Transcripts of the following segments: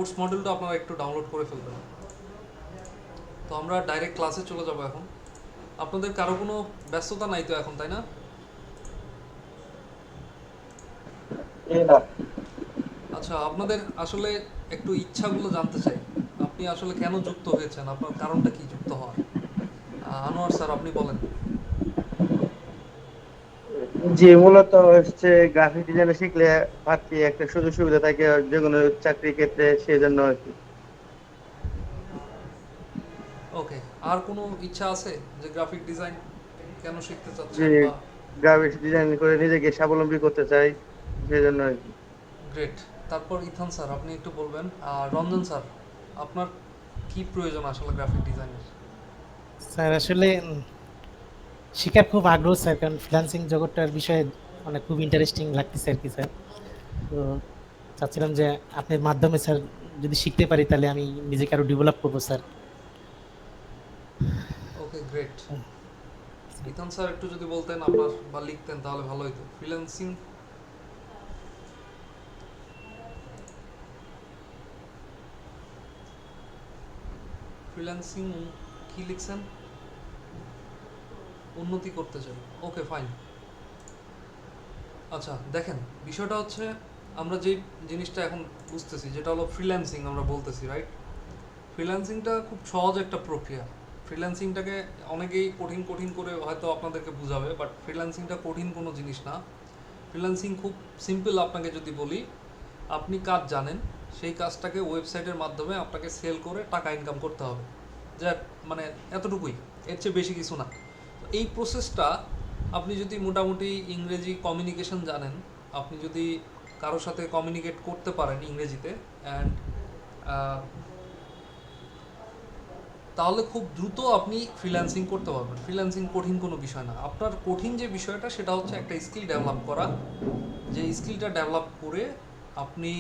Course মডেলটা আপনারা একটু ডাউনলোড করে ফেলবেন। তো আমরা ডাইরেক্ট ক্লাসে চলে যাব এখন। আপনাদের কারো কোনো ব্যস্ততা নাই তো এখন, তাই না? না। আচ্ছা, আপনাদের আসলে একটু ইচ্ছাগুলো জানতে চাই। আপনি আসলে কেন যুক্ত হয়েছেন, আপনার কারণটা কি যুক্ত হওয়ার? আনোয়ার স্যার, আপনি বলেন। জি, মূলত হচ্ছে গ্রাফিক ডিজাইন শিখলে আর কি একটা সুযোগ সুবিধা থাকে যে কোনো চাকরির ক্ষেত্রে, সেই জন্য আর কি। ওকে। আর কোনো ইচ্ছা আছে যে গ্রাফিক ডিজাইন কেন শিখতে যে চাচ্ছেন বা? গ্রাফিক ডিজাইন করে নিজেকে স্বাবলম্বী করতে চাই, সেই জন্য আর কি। গ্রেট। তারপর ইথান স্যার, আপনি একটু বলবেন। আর রঞ্জন স্যার, আপনার কি প্রয়োজন আসলে গ্রাফিক ডিজাইনের? স্যার আসলে শিখার খুব আগ্রহ স্যার, কারণ ফ্রিল্যান্সিং জগৎটার বিষয়ে মানে খুব ইন্টারেস্টিং লাগতেছে আর কি স্যার। তো চাচ্ছিলাম যে আপনার মাধ্যমে স্যার যদি শিখতে পারি তাহলে আমি নিজেকে আরো ডেভেলপ করবো স্যার। ওকে, গ্রেট। হুম, স্যার। ইথান স্যার একটু যদি বলতেন আপনার বা লিখতেন তাহলে ভালো হতো। ফ্রিল্যান্সিং, ফ্রিল্যান্সিং কি লিখছেন? উন্নতি করতে চাই। ওকে, ফাইন। আচ্ছা দেখেন, বিষয়টা হচ্ছে আমরা যে জিনিসটা এখন বুঝতেছি যেটা হলো ফ্রিল্যান্সিং আমরা বলতেছি, রাইট? ফ্রিল্যান্সিংটা খুব সহজ একটা প্রক্রিয়া। ফ্রিল্যান্সিংটাকে অনেকেই কঠিন কঠিন করে হয়তো আপনাদেরকে বুঝাবে, বাট ফ্রিল্যান্সিংটা কঠিন কোনো জিনিস না। ফ্রিল্যান্সিং খুব সিম্পল। আপনাকে যদি বলি, আপনি কাজ জানেন, সেই কাজটাকে ওয়েবসাইটের মাধ্যমে আপনাকে সেল করে টাকা ইনকাম করতে হবে। যা মানে এতটুকুই, এর চেয়ে বেশি কিছু না। তো এই প্রসেসটা আপনি যদি মোটামুটি ইংরেজি কমিউনিকেশন জানেন, আপনি যদি কারোর সাথে কমিউনিকেট করতে পারেন ইংরেজিতে, অ্যান্ড তাহলে খুব দ্রুত আপনি ফ্রিল্যান্সিং করতে পারবেন। ফ্রিল্যান্সিং কঠিন কোনো বিষয় না। আপনার কঠিন যে বিষয়টা সেটা হচ্ছে একটা স্কিল ডেভেলপ করা। যে স্কিলটা ডেভেলপ করে আপনি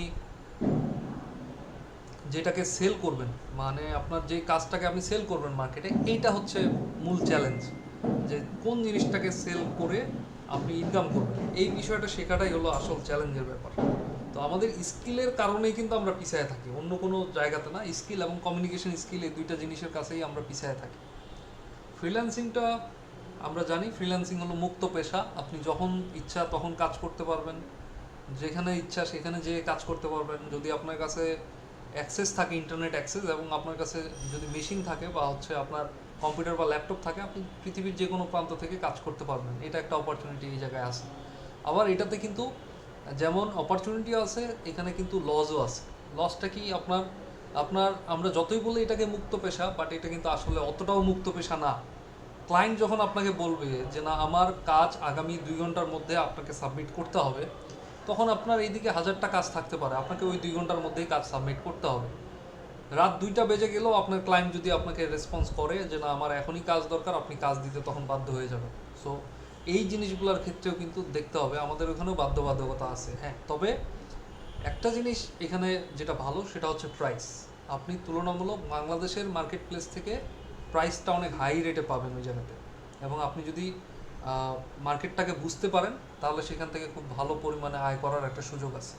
যেটাকে সেল করবেন, মানে আপনার যে কাজটাকে আপনি সেল করবেন মার্কেটে, এইটা হচ্ছে মূল চ্যালেঞ্জ। যে কোন জিনিসটাকে সেল করে আপনি ইনকাম করবেন, এই বিষয়টা শেখাটাই হলো আসল চ্যালেঞ্জের ব্যাপার। তো আমাদের স্কিলের কারণেই কিন্তু আমরা পিছায় থাকি, অন্য কোনো জায়গাতে না। স্কিল এবং কমিউনিকেশন স্কিল, এই দুইটা জিনিসের কাছেই আমরা পিছায় থাকি। ফ্রিল্যান্সিংটা আমরা জানি, ফ্রিল্যান্সিং হলো মুক্ত পেশা। আপনি যখন ইচ্ছা তখন কাজ করতে পারবেন, যেখানে ইচ্ছা সেখানে যেয়ে কাজ করতে পারবেন। যদি আপনার কাছে অ্যাক্সেস থাকে, ইন্টারনেট অ্যাক্সেস, এবং আপনার কাছে যদি মেশিন থাকে বা হচ্ছে আপনার কম্পিউটার বা ল্যাপটপ থাকে, আপনি পৃথিবীর যে কোনো প্রান্ত থেকে কাজ করতে পারবেন। এটা একটা অপরচুনিটি এই জায়গায় আছে। আবার এটাতে কিন্তু যেমন অপরচুনিটি আছে, এখানে কিন্তু লসও আছে। লসটা কি? আপনার আপনার আমরা যতই বলি এটাকে মুক্ত পেশা, বাট এটা কিন্তু আসলে অতটাও মুক্ত পেশা না। ক্লায়েন্ট যখন আপনাকে বলবে যে না, আমার কাজ আগামী 2 ঘন্টার মধ্যে আপনাকে সাবমিট করতে হবে, তখন আপনার এইদিকে হাজারটা কাজ থাকতে পারে, আপনাকে ওই 2 ঘন্টার মধ্যেই কাজ সাবমিট করতে হবে। রাত 2টা বেজে গেলেও আপনার ক্লায়েন্ট যদি আপনাকে রেসপন্স করে যে না, আমার এখনই কাজ দরকার, আপনি কাজ দিতে তখন বাধ্য হয়ে যাবেন। সো এই জিনিসগুলোর ক্ষেত্রেও কিন্তু দেখতে হবে, আমাদের ওখানেও বাধ্যবাধকতা আছে। হ্যাঁ, তবে একটা জিনিস এখানে যেটা ভালো সেটা হচ্ছে প্রাইস। আপনি তুলনামূলক বাংলাদেশের মার্কেট প্লেস থেকে প্রাইসটা অনেক হাই রেটে পাবেন ওই জায়গাতে। এবং আপনি যদি মার্কেটটাকে বুঝতে পারেন, তাহলে সেখান থেকে খুব ভালো পরিমাণে আয় করার একটা সুযোগ আছে।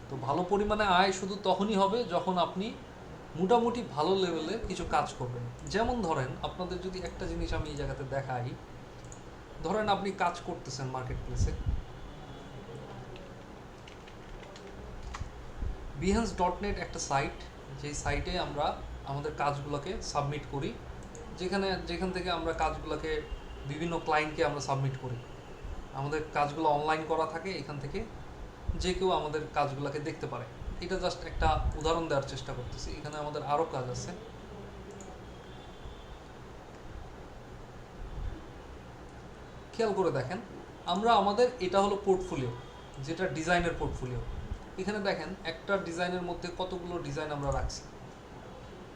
তো ভালো পরিমাণে আয় শুধু তখনই হবে যখন আপনি মোটামুটি ভালো লেভেলে কিছু কাজ করবেন। যেমন ধরেন, আপনাদের যদি একটা জিনিস আমি এই জায়গাতে দেখাই, ধরেন আপনি কাজ করতেছেন মার্কেট প্লেসে, behance.net একটা সাইট, যেই সাইটে আমরা আমাদের কাজগুলোকে সাবমিট করি, যেখান থেকে আমরা কাজগুলোকে বিভিন্ন ক্লায়েন্টকে আমরা সাবমিট করি। আমাদের কাজগুলো অনলাইন করা থাকে, এখান থেকে যে কেউ আমাদের কাজগুলোকে দেখতে পারে। এটা জাস্ট একটা উদাহরণ দেওয়ার চেষ্টা করতেছি, এখানে আমাদের আরও কাজ আছে। খেয়াল করে দেখেন, আমরা আমাদের এটা হলো পোর্টফোলিও, যেটা ডিজাইনের পোর্টফোলিও। এখানে দেখেন একটা ডিজাইনের মধ্যে কতগুলো ডিজাইন আমরা রাখছি।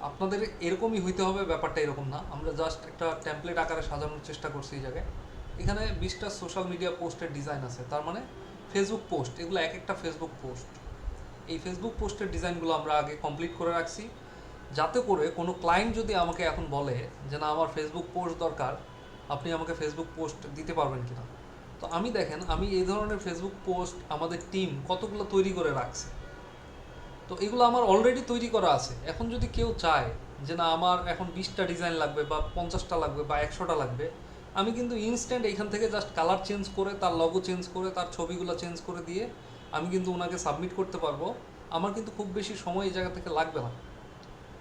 আপনাদের এরকমই হইতে হবে ব্যাপারটা এরকম না, আমরা জাস্ট একটা টেমপ্লেট আকারে সাজানোর চেষ্টা করছি এই জায়গায়। এখানে 20টা সোশ্যাল মিডিয়া পোস্টের ডিজাইন আছে, তার মানে ফেসবুক পোস্ট, এগুলো এক একটা ফেসবুক পোস্ট। এই ফেসবুক পোস্টের ডিজাইনগুলো আমরা আগে কমপ্লিট করে রাখছি, যাতে করে কোনো ক্লায়েন্ট যদি আমাকে এখন বলে যে না, আমার ফেসবুক পোস্ট দরকার, আপনি আমাকে ফেসবুক পোস্ট দিতে পারবেন কিনা। তো আমি দেখেন, আমি এই ধরনের ফেসবুক পোস্ট আমাদের টিম কতগুলো তৈরি করে রাখছি। তো তো এগুলো আমার অলরেডি তৈরি করা আছে। এখন যদি কেউ চায় যে না আমার এখন 20টা ডিজাইন লাগবে বা 50টা লাগবে বা 100টা লাগবে, আমি কিন্তু ইনস্ট্যান্ট এইখান থেকে জাস্ট কালার চেঞ্জ করে, তার লগো চেঞ্জ করে, তার ছবিগুলো চেঞ্জ করে দিয়ে আমি কিন্তু ওনাকে সাবমিট করতে পারবো। আমার কিন্তু খুব বেশি সময় এই জায়গা থেকে লাগবে না।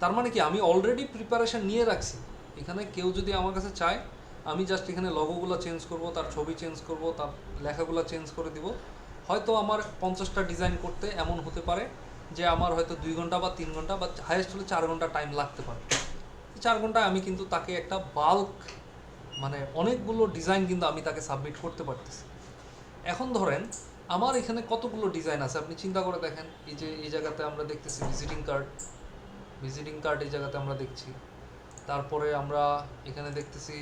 তার মানে কি আমি অলরেডি প্রিপারেশন নিয়ে রাখছি। এখানে কেউ যদি আমার কাছে চায়, আমি জাস্ট এখানে লগোগুলো চেঞ্জ করব, তার ছবি চেঞ্জ করব, তার লেখাগুলো চেঞ্জ করে দিব। হয়তো আমার 50টা ডিজাইন করতে এমন হতে পারে যে আমার হয়তো 2 ঘন্টা বা 3 ঘন্টা বা হাইয়েস্ট হলে 4 ঘন্টা টাইম লাগতে পারে। 4 ঘন্টায় আমি কিন্তু তাকে একটা বাল্ক মানে অনেকগুলো ডিজাইন কিন্তু আমি তাকে সাবমিট করতে পারতেছি। এখন ধরেন আমার এখানে কতগুলো ডিজাইন আছে আপনি চিন্তা করে দেখেন। এই যে এই জায়গাতে আমরা দেখতেছি ভিজিটিং কার্ড এই জায়গাতে আমরা দেখছি। তারপরে আমরা এখানে দেখতেছি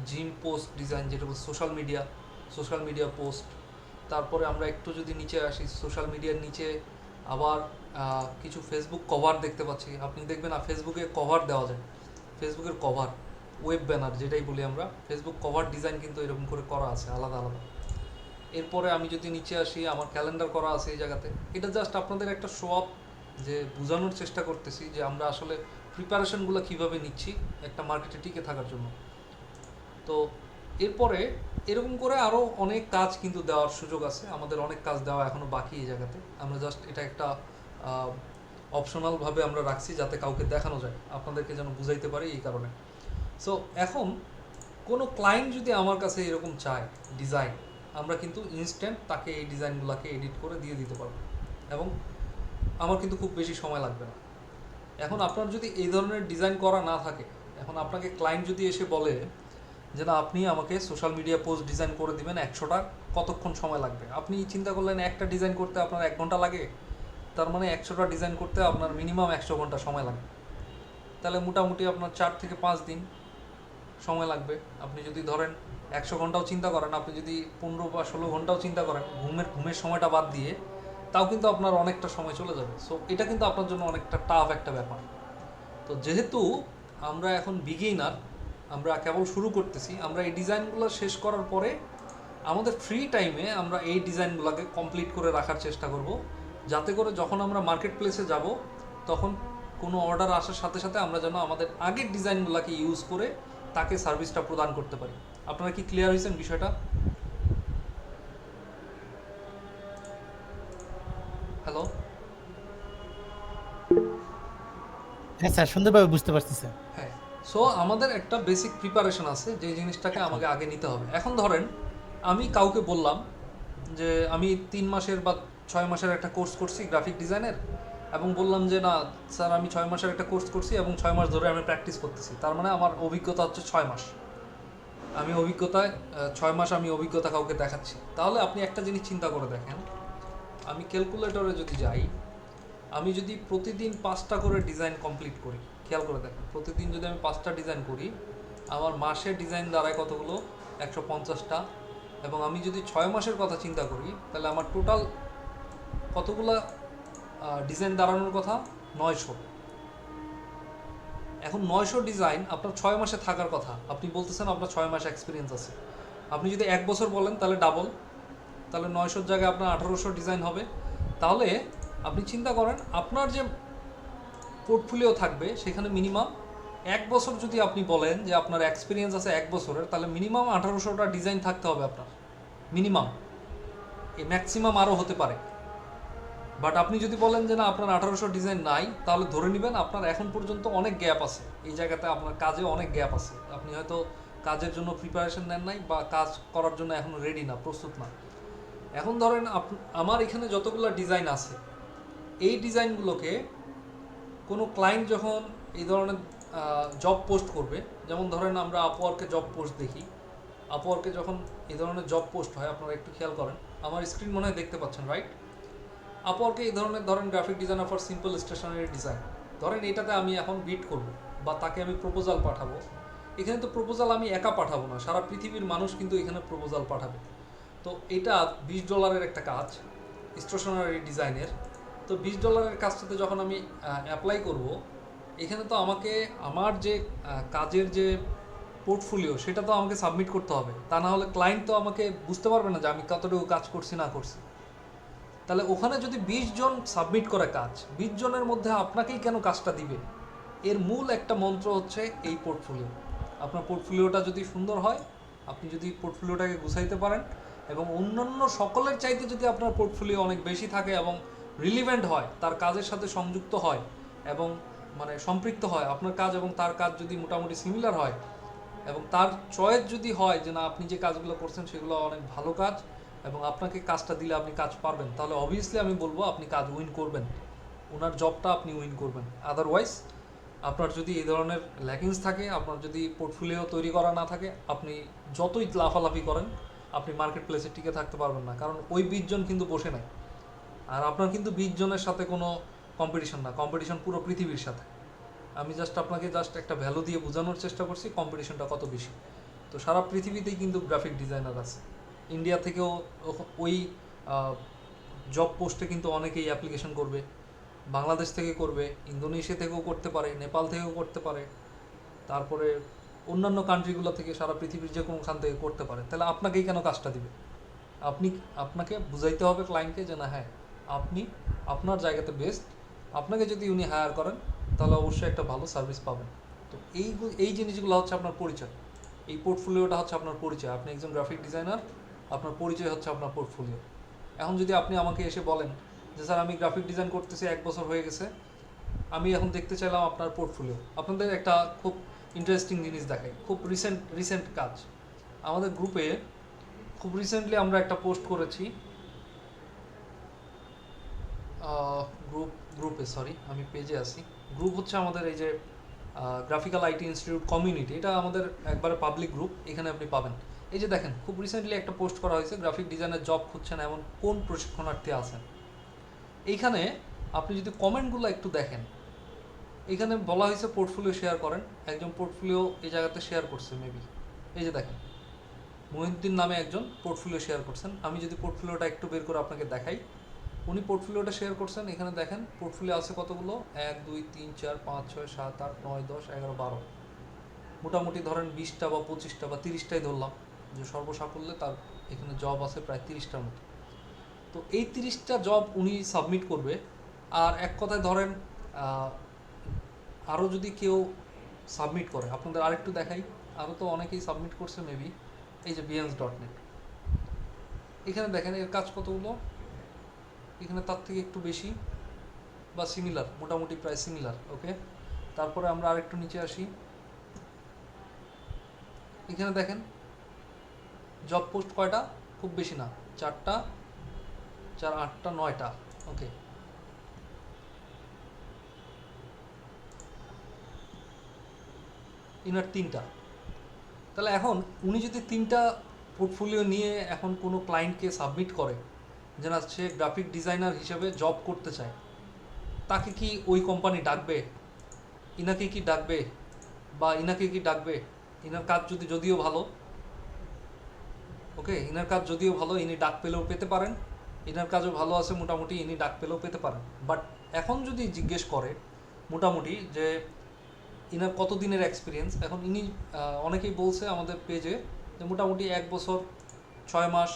জিম পোস্ট ডিজাইন, যেটা সোশ্যাল মিডিয়া পোস্ট। তারপরে আমরা একটু যদি নিচে আসি, সোশ্যাল মিডিয়ার নিচে আবার কিছু ফেসবুক কভার দেখতে পাচ্ছি। আপনি দেখবেন না ফেসবুকে কভার দেওয়া যায়, ফেসবুকের কভার, ওয়েব ব্যানার যেটাই বলি আমরা, ফেসবুক কভার ডিজাইন কিন্তু এরকম করে করা আছে আলাদা আলাদা। এরপরে আমি যদি নিচে আসি, আমার ক্যালেন্ডার করা আছে এই জায়গাতে। এটা জাস্ট আপনাদের একটা শো আপ, যে বোঝানোর চেষ্টা করতেছি যে আমরা আসলে প্রিপারেশনগুলো কীভাবে নিচ্ছি একটা মার্কেটে টিকে থাকার জন্য। তো এরপরে এরকম করে আরও অনেক কাজ কিন্তু দেওয়ার সুযোগ আছে, আমাদের অনেক কাজ দেওয়া এখনও বাকি এই জায়গাতে। আমরা জাস্ট এটা একটা অপশনালভাবে আমরা রাখছি যাতে কাউকে দেখানো যায়, আপনাদেরকে যেন বুঝাইতে পারি এই কারণে। সো এখন কোনো ক্লায়েন্ট যদি আমার কাছে এরকম চায় ডিজাইন, আমরা কিন্তু ইনস্ট্যান্ট তাকে এই ডিজাইনগুলোকে এডিট করে দিয়ে দিতে পারবো এবং আমার কিন্তু খুব বেশি সময় লাগবে না। এখন আপনার যদি এই ধরনের ডিজাইন করা না থাকে, এখন আপনাকে ক্লায়েন্ট যদি এসে বলে যে না আপনি আমাকে সোশ্যাল মিডিয়া পোস্ট ডিজাইন করে দিবেন 100টা, কতক্ষণ সময় লাগবে? আপনি চিন্তা করলেন একটা ডিজাইন করতে আপনার 1 ঘন্টা লাগে, তার মানে 100টা ডিজাইন করতে আপনার মিনিমাম 100 ঘন্টা সময় লাগবে। তাহলে মোটামুটি আপনার 4 থেকে 5 দিন সময় লাগবে। আপনি যদি ধরেন 100 ঘন্টাও চিন্তা করেন, আপনি যদি 15 বা 16 ঘন্টাও চিন্তা করেন ঘুমের সময়টা বাদ দিয়ে, তাও কিন্তু আপনার অনেকটা সময় চলে যাবে। সো এটা কিন্তু আপনার জন্য অনেকটা টাফ একটা ব্যাপার। তো যেহেতু আমরা এখন বিগিনার, আমরা কেবল শুরু করতেছি, আমরা এই ডিজাইনগুলো শেষ করার পরে আমাদের ফ্রি টাইমে আমরা এই ডিজাইনগুলোকে কমপ্লিট করে রাখার চেষ্টা করব, যাতে করে যখন আমরা মার্কেট প্লেসে যাব তখন কোনো অর্ডার আসার সাথে সাথে আমরা যেন আমাদের আগের ডিজাইনগুলোকে ইউজ করে তাকে সার্ভিসটা প্রদান করতে পারি। আপনারা কি ক্লিয়ার হয়েছেন বিষয়টা? হ্যালো? হ্যাঁ স্যার, সুন্দরভাবে বুঝতে পারছি স্যার। হ্যাঁ। সো আমাদের একটা বেসিক প্রিপারেশন আছে যে জিনিসটাকে আমাকে আগে নিতে হবে। এখন ধরেন আমি কাউকে বললাম যে আমি 3 মাসের বা 6 মাসের একটা কোর্স করছি গ্রাফিক ডিজাইনের, এবং বললাম যে না স্যার আমি 6 মাসের একটা কোর্স করছি এবং 6 মাস ধরে আমি প্র্যাকটিস করতেছি, তার মানে আমার অভিজ্ঞতা হচ্ছে 6 মাস। আমি অভিজ্ঞতায় 6 মাস আমি অভিজ্ঞতা কাউকে দেখাচ্ছি। তাহলে আপনি একটা জিনিস চিন্তা করে দেখেন, আমি ক্যালকুলেটরে যদি যাই, আমি যদি প্রতিদিন 5টা করে ডিজাইন কমপ্লিট করি, খেয়াল করে দেখেন প্রতিদিন যদি আমি 5টা ডিজাইন করি, আমার মাসে ডিজাইন দাঁড়ায় কতগুলো? 150টা। এবং আমি যদি 6 মাসের কথা চিন্তা করি, তাহলে আমার টোটাল কতগুলো ডিজাইন দাঁড়ানোর কথা? 900। এখন 900 ডিজাইন আপনার 6 মাসে থাকার কথা, আপনি বলতেছেন আপনার 6 মাস এক্সপিরিয়েন্স আছে। আপনি যদি 1 বছর বলেন তাহলে ডাবল, তাহলে 900 জায়গায় আপনার 1800 ডিজাইন হবে। তাহলে আপনি চিন্তা করেন আপনার যে পোর্টফোলিও থাকবে সেখানে মিনিমাম 1 বছর যদি আপনি বলেন যে আপনার এক্সপিরিয়েন্স আছে 1 বছরের, তাহলে মিনিমাম 1800টা ডিজাইন থাকতে হবে আপনার, মিনিমাম। এই ম্যাক্সিমাম আরও হতে পারে। বাট আপনি যদি বলেন যে না আপনার 1800 ডিজাইন নাই, তাহলে ধরে নেবেন আপনার এখন পর্যন্ত অনেক গ্যাপ আছে এই জায়গাতে, আপনার কাজে অনেক গ্যাপ আছে। আপনি হয়তো কাজের জন্য প্রিপারেশন নেন নাই বা কাজ করার জন্য এখনও রেডি না, প্রস্তুত না। এখন ধরেন আমার এখানে যতগুলো ডিজাইন আছে, এই ডিজাইনগুলোকে কোনো ক্লায়েন্ট যখন এই ধরনের জব পোস্ট করবে, যেমন ধরেন আমরা আপওয়ার্কে জব পোস্ট দেখি, আপওয়ার্কে যখন এই ধরনের জব পোস্ট হয়, আপনারা একটু খেয়াল করেন, আমার স্ক্রিন মনে হয় দেখতে পাচ্ছেন, রাইট? আপওয়ার্কে এই ধরনের ধরেন graphic designer for simple stationery design, ধরেন এটাতে আমি এখন বিড করব বা তাকে আমি প্রপোজাল পাঠাবো। এখানে তো প্রপোজাল আমি একা পাঠাবো না, সারা পৃথিবীর মানুষ কিন্তু এখানে প্রপোজাল পাঠাবে। তো এটা $20 একটা কাজ স্টেশনারি ডিজাইনের। তো $20 কাজটাতে যখন আমি অ্যাপ্লাই করব, এখানে তো আমাকে আমার যে কাজের যে পোর্টফোলিও সেটা তো আমাকে সাবমিট করতে হবে, তা না হলে ক্লায়েন্ট তো আমাকে বুঝতে পারবে না যে আমি কতটুকু কাজ করছি না করছি। তাহলে ওখানে যদি 20 জন সাবমিট করে কাজ, 20 জনের মধ্যে আপনাকেই কেন কাজটা দিবে? এর মূল একটা মন্ত্র হচ্ছে এই পোর্টফোলিও। আপনার পোর্টফোলিওটা যদি সুন্দর হয়, আপনি যদি পোর্টফোলিওটাকে গুছাইতে পারেন এবং অন্যান্য সকলের চাইতে যদি আপনার পোর্টফোলিও অনেক বেশি থাকে এবং রিলিভেন্ট হয়, তার কাজের সাথে সংযুক্ত হয় এবং মানে সম্পৃক্ত হয়, আপনার কাজ এবং তার কাজ যদি মোটামুটি সিমিলার হয় এবং তার চয়েস যদি হয় যে না আপনি যে কাজগুলো করছেন সেগুলো অনেক ভালো কাজ এবং আপনাকে কাজটা দিলে আপনি কাজ পারবেন, তাহলে অবভিয়াসলি আমি বলবো আপনি কাজ উইন করবেন, ওনার জবটা আপনি উইন করবেন। আদারওয়াইজ আপনার যদি এই ধরনের ল্যাকিংস থাকে, আপনার যদি পোর্টফোলিও তৈরি করা না থাকে, আপনি যতই লাফালাফি করেন আপনি মার্কেট প্লেসে টিকে থাকতে পারবেন না, কারণ ওই 20 জন কিন্তু বসে নাই। আর আপনার কিন্তু 20 জনের সাথে কোনো কম্পিটিশন না, কম্পিটিশন পুরো পৃথিবীর সাথে। আমি আপনাকে একটা ভ্যালু দিয়ে বোঝানোর চেষ্টা করছি কম্পিটিশনটা কত বেশি। তো সারা পৃথিবীতেই কিন্তু গ্রাফিক ডিজাইনার আছে। ইন্ডিয়া থেকেও ওই জব পোস্টে কিন্তু অনেকেই অ্যাপ্লিকেশন করবে, বাংলাদেশ থেকে করবে, ইন্দোনেশিয়া থেকেও করতে পারে, নেপাল থেকেও করতে পারে, তারপরে অন্যান্য কান্ট্রিগুলো থেকে, সারা পৃথিবীর যে কোনোখান থেকে করতে পারে। তাহলে আপনাকেই কেন কাজটা দিবে? আপনাকে বুঝাইতে হবে ক্লায়েন্টকে যে না হ্যাঁ আপনি আপনার জায়গাতে বেস্ট, আপনাকে যদি উনি হায়ার করেন তাহলে অবশ্যই একটা ভালো সার্ভিস পাবেন। তো এই জিনিসগুলো হচ্ছে আপনার পরিচয়, এই পোর্টফোলিওটা হচ্ছে আপনার পরিচয়। আপনি একজন গ্রাফিক ডিজাইনার, আপনার পরিচয় হচ্ছে আপনার পোর্টফোলিও। এখন যদি আপনি আমাকে এসে বলেন যে স্যার আমি গ্রাফিক ডিজাইন করতেছি 1 বছর হয়ে গেছে, আমি এখন দেখতে চাইলাম আপনার পোর্টফোলিও, আপনাদের একটা খুব ইন্টারেস্টিং জিনিস দেখাই, খুব রিসেন্ট কাজ আমাদের গ্রুপে। খুব রিসেন্টলি আমরা একটা পোস্ট করেছি গ্রুপে, সরি আমি পেজে আছি। গ্রুপ হচ্ছে আমাদের এই যে গ্রাফিক্যাল আইটি ইনস্টিটিউট কমিউনিটি, এটা আমাদের একবারে পাবলিক গ্রুপ, এখানে আপনি পাবেন। এই যে দেখেন খুব রিসেন্টলি একটা পোস্ট করা হয়েছে, গ্রাফিক ডিজাইনের জব খুঁজছেন এমন কোন প্রশিক্ষণার্থী আছেন। এইখানে আপনি যদি কমেন্টগুলো একটু দেখেন, এখানে বলা হয়েছে পোর্টফোলিও শেয়ার করেন, একজন পোর্টফোলিও এই জায়গাতে শেয়ার করছে মেবি, এই যে দেখেন মহিউদ্দিন নামে একজন পোর্টফোলিও শেয়ার করছেন। আমি যদি পোর্টফোলিওটা একটু বের করে আপনাকে দেখাই, উনি পোর্টফোলিওটা শেয়ার করছেন, এখানে দেখেন পোর্টফোলিও আছে কতগুলো, 1 2 3 4 5 6 7 8 9 10 11 12, মোটামুটি ধরেন 20টা বা 25টা বা 30টাই ধরলাম যে সর্বসাকুল্যে তার এখানে জব আছে প্রায় 30টার মতো। তো এই 30টা জব উনি সাবমিট করবে। আর এক কথায় ধরেন আরও যদি কেউ সাবমিট করে, আপনাদের আরেকটু দেখাই, আরও তো অনেকেই সাবমিট করছে মেবি। এই যে behance.net, এখানে দেখেন এর কাজ কতগুলো, এখানে তার থেকে একটু বেশি বা সিমিলার, মোটামুটি প্রায় সিমিলার। ওকে, তারপরে আমরা আরেকটু নিচে আসি, এখানে দেখেন জব পোস্ট কয়টা, খুব বেশি না, 4টা 4 8টা 9টা। ওকে, ইনার 3টা। তাহলে এখন উনি যদি 3টা পোর্টফোলিও নিয়ে এখন কোনো ক্লায়েন্টকে সাবমিট করে যে না সে গ্রাফিক ডিজাইনার হিসেবে জব করতে চায়, তাকে কি ওই কোম্পানি ডাকবে? ইনাকে কি ডাকবে বা ইনাকে কি ডাকবে? ইনার কাজ যদিও ভালো, ওকে, ইনার কাজ যদিও ভালো, ইনি ডাক পেলেও পেতে পারেন, ইনার কাজও ভালো আছে মোটামুটি, ইনি ডাক পেলেও পেতে পারেন। বাট এখন যদি জিজ্ঞেস করে মোটামুটি যে ইনার কত দিনের এক্সপিরিয়েন্স, এখন ইনি অনেকেই বলছে আমাদের পেজে যে মোটামুটি 1 বছর 6 মাস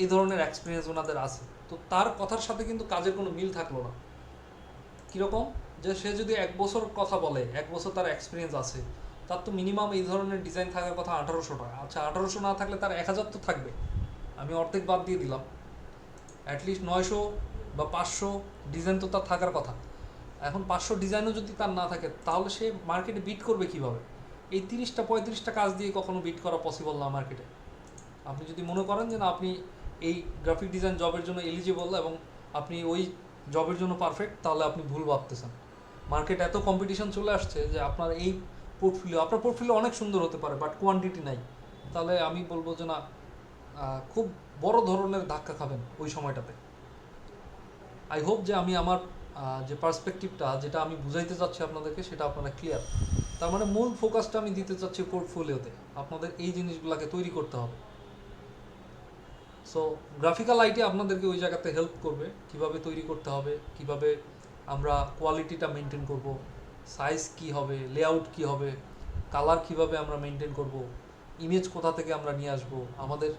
এই ধরনের এক্সপিরিয়েন্স ওনাদের আছে। তো তার কথার সাথে কিন্তু কাজের কোনো মিল থাকলো না। কীরকম, যে সে যদি 1 বছর কথা বলে, 1 বছর তার এক্সপিরিয়েন্স আছে, তার তো মিনিমাম এই ধরনের ডিজাইন থাকার কথা 1800 টাকা। আচ্ছা 1800 না থাকলে তার 1000 তো থাকবে, আমি অর্ধেক বাদ দিয়ে দিলাম, অ্যাটলিস্ট 900 বা 500 ডিজাইন তো তার থাকার কথা। এখন 500 ডিজাইনও যদি তার না থাকে তাহলে সে মার্কেটে বিট করবে কীভাবে? এই 30টা 35টা কাজ দিয়ে কখনো বিট করা পসিবল না মার্কেটে। আপনি যদি মনে করেন যে না আপনি এই গ্রাফিক ডিজাইন জবের জন্য এলিজিবল এবং আপনি ওই জবের জন্য পারফেক্ট, তাহলে আপনি ভুল ভাবতেছেন। মার্কেট এত কম্পিটিশন চলে আসছে যে আপনার এই আপনার পোর্টফোলিও অনেক সুন্দর হতে পারে বাট কোয়ান্টিটি নাই, তাহলে আমি বলবো যে না খুব বড় ধরনের ধাক্কা খাবেন ওই সময়টাতে। আই হোপ যে আমি আমার যে পার্সপেক্টিভটা যেটা আমি বুঝাইতে চাচ্ছি আপনাদেরকে সেটা আপনারা ক্লিয়ার। তার মানে মূল ফোকাসটা আমি দিতে চাচ্ছি পোর্টফোলিওতে, আপনাদের এই জিনিসগুলোকে তৈরি করতে হবে। সো গ্রাফিক্যাল আইটি আপনাদেরকে ওই জায়গাতে হেল্প করবে, কিভাবে তৈরি করতে হবে, কিভাবে আমরা কোয়ালিটিটা মেনটেন করব, সাইজ কি হবে, লেআউট কি হবে, কালার কিভাবে আমরা মেনটেন করব, ইমেজ কোথা থেকে আমরা নিয়ে আসব, আমাদের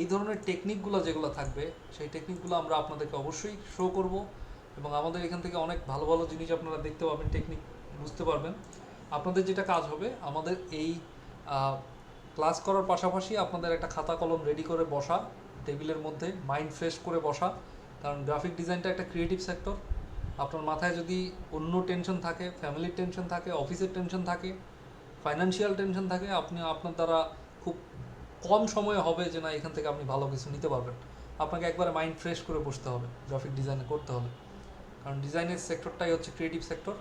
এই ধরনের টেকনিকগুলো যেগুলো থাকবে সেই টেকনিকগুলো আমরা আপনাদেরকে অবশ্যই শো করব, এবং আমাদের এখান থেকে অনেক ভালো ভালো জিনিস আপনারা দেখতে পাবেন, টেকনিক বুঝতে পারবেন। আপনাদের যেটা কাজ হবে, আমাদের এই ক্লাস করার পাশাপাশি আপনাদের একটা খাতা কলম রেডি করে বসা, টেবিলের মধ্যে মাইন্ড ফ্রেশ করে বসা। কারণ গ্রাফিক ডিজাইনটা একটা ক্রিয়েটিভ সেক্টর। আপনার মাথায় যদি অন্য টেনশন থাকে, ফ্যামিলির টেনশন থাকে, অফিসের টেনশন থাকে, ফাইন্যান্সিয়াল টেনশন থাকে, আপনি আপনার দ্বারা খুব কম সময়ে হবে যে না এখান থেকে আপনি ভালো কিছু নিতে পারবেন। আপনাকে একবারে মাইন্ড ফ্রেশ করে বসতে হবে গ্রাফিক ডিজাইনে করতে হলে। কারণ ডিজাইনের সেক্টরটাই হচ্ছে ক্রিয়েটিভ সেক্টর।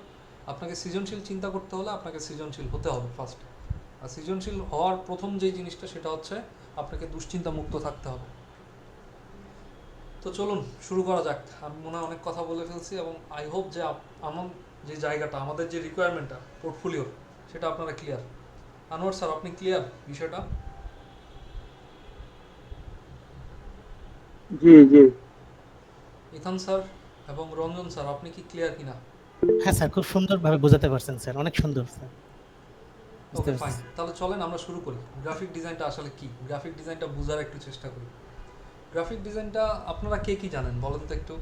আপনাকে সৃজনশীল চিন্তা করতে হলে আপনাকে সৃজনশীল হতে হবে ফার্স্ট। আর সৃজনশীল হওয়ার প্রথম যেই জিনিসটা সেটা হচ্ছে আপনাকে দুশ্চিন্তা মুক্ত থাকতে হবে। তো চলুন শুরু করা যাক। আমি মনে হয় অনেক কথা বলে ফেলছি, এবং আই হোপ যে আমার যে জায়গাটা, আমাদের যে রিকোয়ারমেন্টটা পোর্টফোলিওর, সেটা আপনারা ক্লিয়ার। আনোয়ার স্যার, আপনি ক্লিয়ার বিষয়টা? জি জি। ইথান স্যার এবং রঞ্জন স্যার, আপনি কি ক্লিয়ার কিনা? হ্যাঁ স্যার, খুব সুন্দরভাবে বোঝাতে পারছেন স্যার, অনেক সুন্দর স্যার, বুঝতে ওকে পারছি ফাইন, স্যার। তাহলে চলেন আমরা শুরু করি। গ্রাফিক ডিজাইনটা আসলে কি, গ্রাফিক ডিজাইনটা বোঝার একটু চেষ্টা করি। গ্রাফিক ডিজাইনটা আপনারা কে কি জানেন বলেন তো একটু।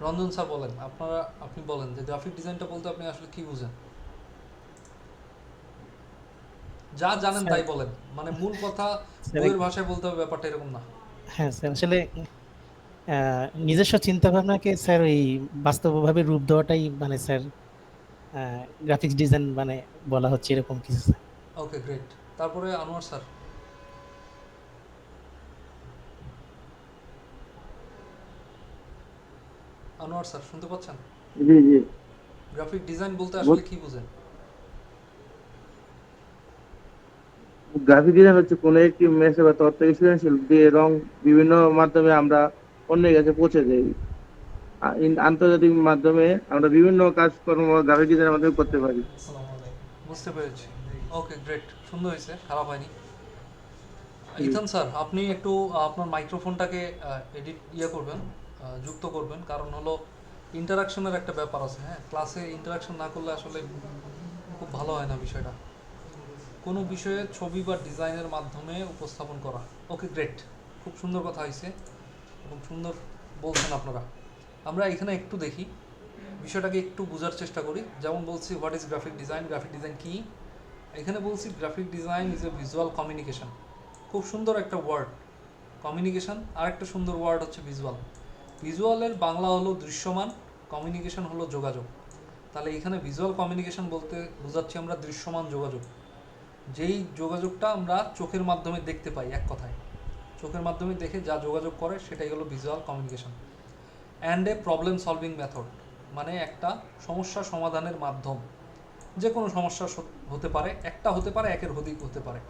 রঞ্জন স্যার বলেন, আপনি বলেন যে গ্রাফিক ডিজাইনটা বলতে আপনি আসলে কি বুঝেন? যা জানেন স্যার তাই বলেন, মানে মূল কথা স্যার বইয়ের ভাষায় বলতে হবে ব্যাপারটা এরকম না। হ্যাঁ স্যার, আসলে নিজস্ব চিন্তা ভাবনাকে স্যার ওই বাস্তবভাবে রূপ দেওয়াটাই মানে স্যার গ্রাফিক্স ডিজাইন মানে বলা হচ্ছে এরকম কিছু স্যার। Okay great. তারপরে আনোয়ার স্যার। আনোয়ার স্যার শুনতে পাচ্ছেন? জি জি। গ্রাফিক ডিজাইন বলতে আসলে কি বুঝেন? গ্রাফিক ডিজাইন হচ্ছে কোনো একটি মেসেজ বা তথ্য সৃজনশীল দিয়ে রং বিভিন্ন মাধ্যমে আমরা অন্যের কাছে পৌঁছে দেই। আন্তর্জাতিক মাধ্যমে আমরা বিভিন্ন কাজকর্ম গ্রাফিক ডিজাইনের মাধ্যমে করতে পারি। বুঝতে পেরেছি। ওকে গ্রেট, সুন্দর হয়েছে, খারাপ হয়নি। জি। ইথান স্যার, আপনি একটু আপনার মাইক্রোফোনটাকে করবেন, যুক্ত করবেন, কারণ হলো ইন্টারাকশনের একটা ব্যাপার আছে। হ্যাঁ, ক্লাসে ইন্টারাকশন না করলে আসলে খুব ভালো হয় না বিষয়টা। কোনো বিষয়ে ছবি বা ডিজাইনের মাধ্যমে উপস্থাপন করা। ওকে গ্রেট, খুব সুন্দর কথা হয়েছে এবং সুন্দর বলছেন আপনারা। আমরা এখানে একটু দেখি বিষয়টাকে, একটু বোঝার চেষ্টা করি। যেমন বলছি what is graphic design, graphic design কী। এখানে বলছি graphic design is a visual communication. খুব সুন্দর একটা ওয়ার্ড কমিউনিকেশন, আর একটা সুন্দর ওয়ার্ড হচ্ছে ভিজুয়াল। ভিজুয়ালের বাংলা হলো দৃশ্যমান, কমিউনিকেশন হলো যোগাযোগ। তাহলে এখানে ভিজুয়াল কমিউনিকেশন বলতে বোঝাচ্ছি আমরা দৃশ্যমান যোগাযোগ, যেই যোগাযোগটা আমরা চোখের মাধ্যমে দেখতে পাই। এক কথায় চোখের মাধ্যমে দেখে যা যোগাযোগ করে সেটাই হলো visual communication. And a problem solving method, মানে একটা সমস্যা সমাধানের মাধ্যম। যে কোনো সমস্যা হতে পারে, একটা হতে পারে, একের অধিক হতে পারে।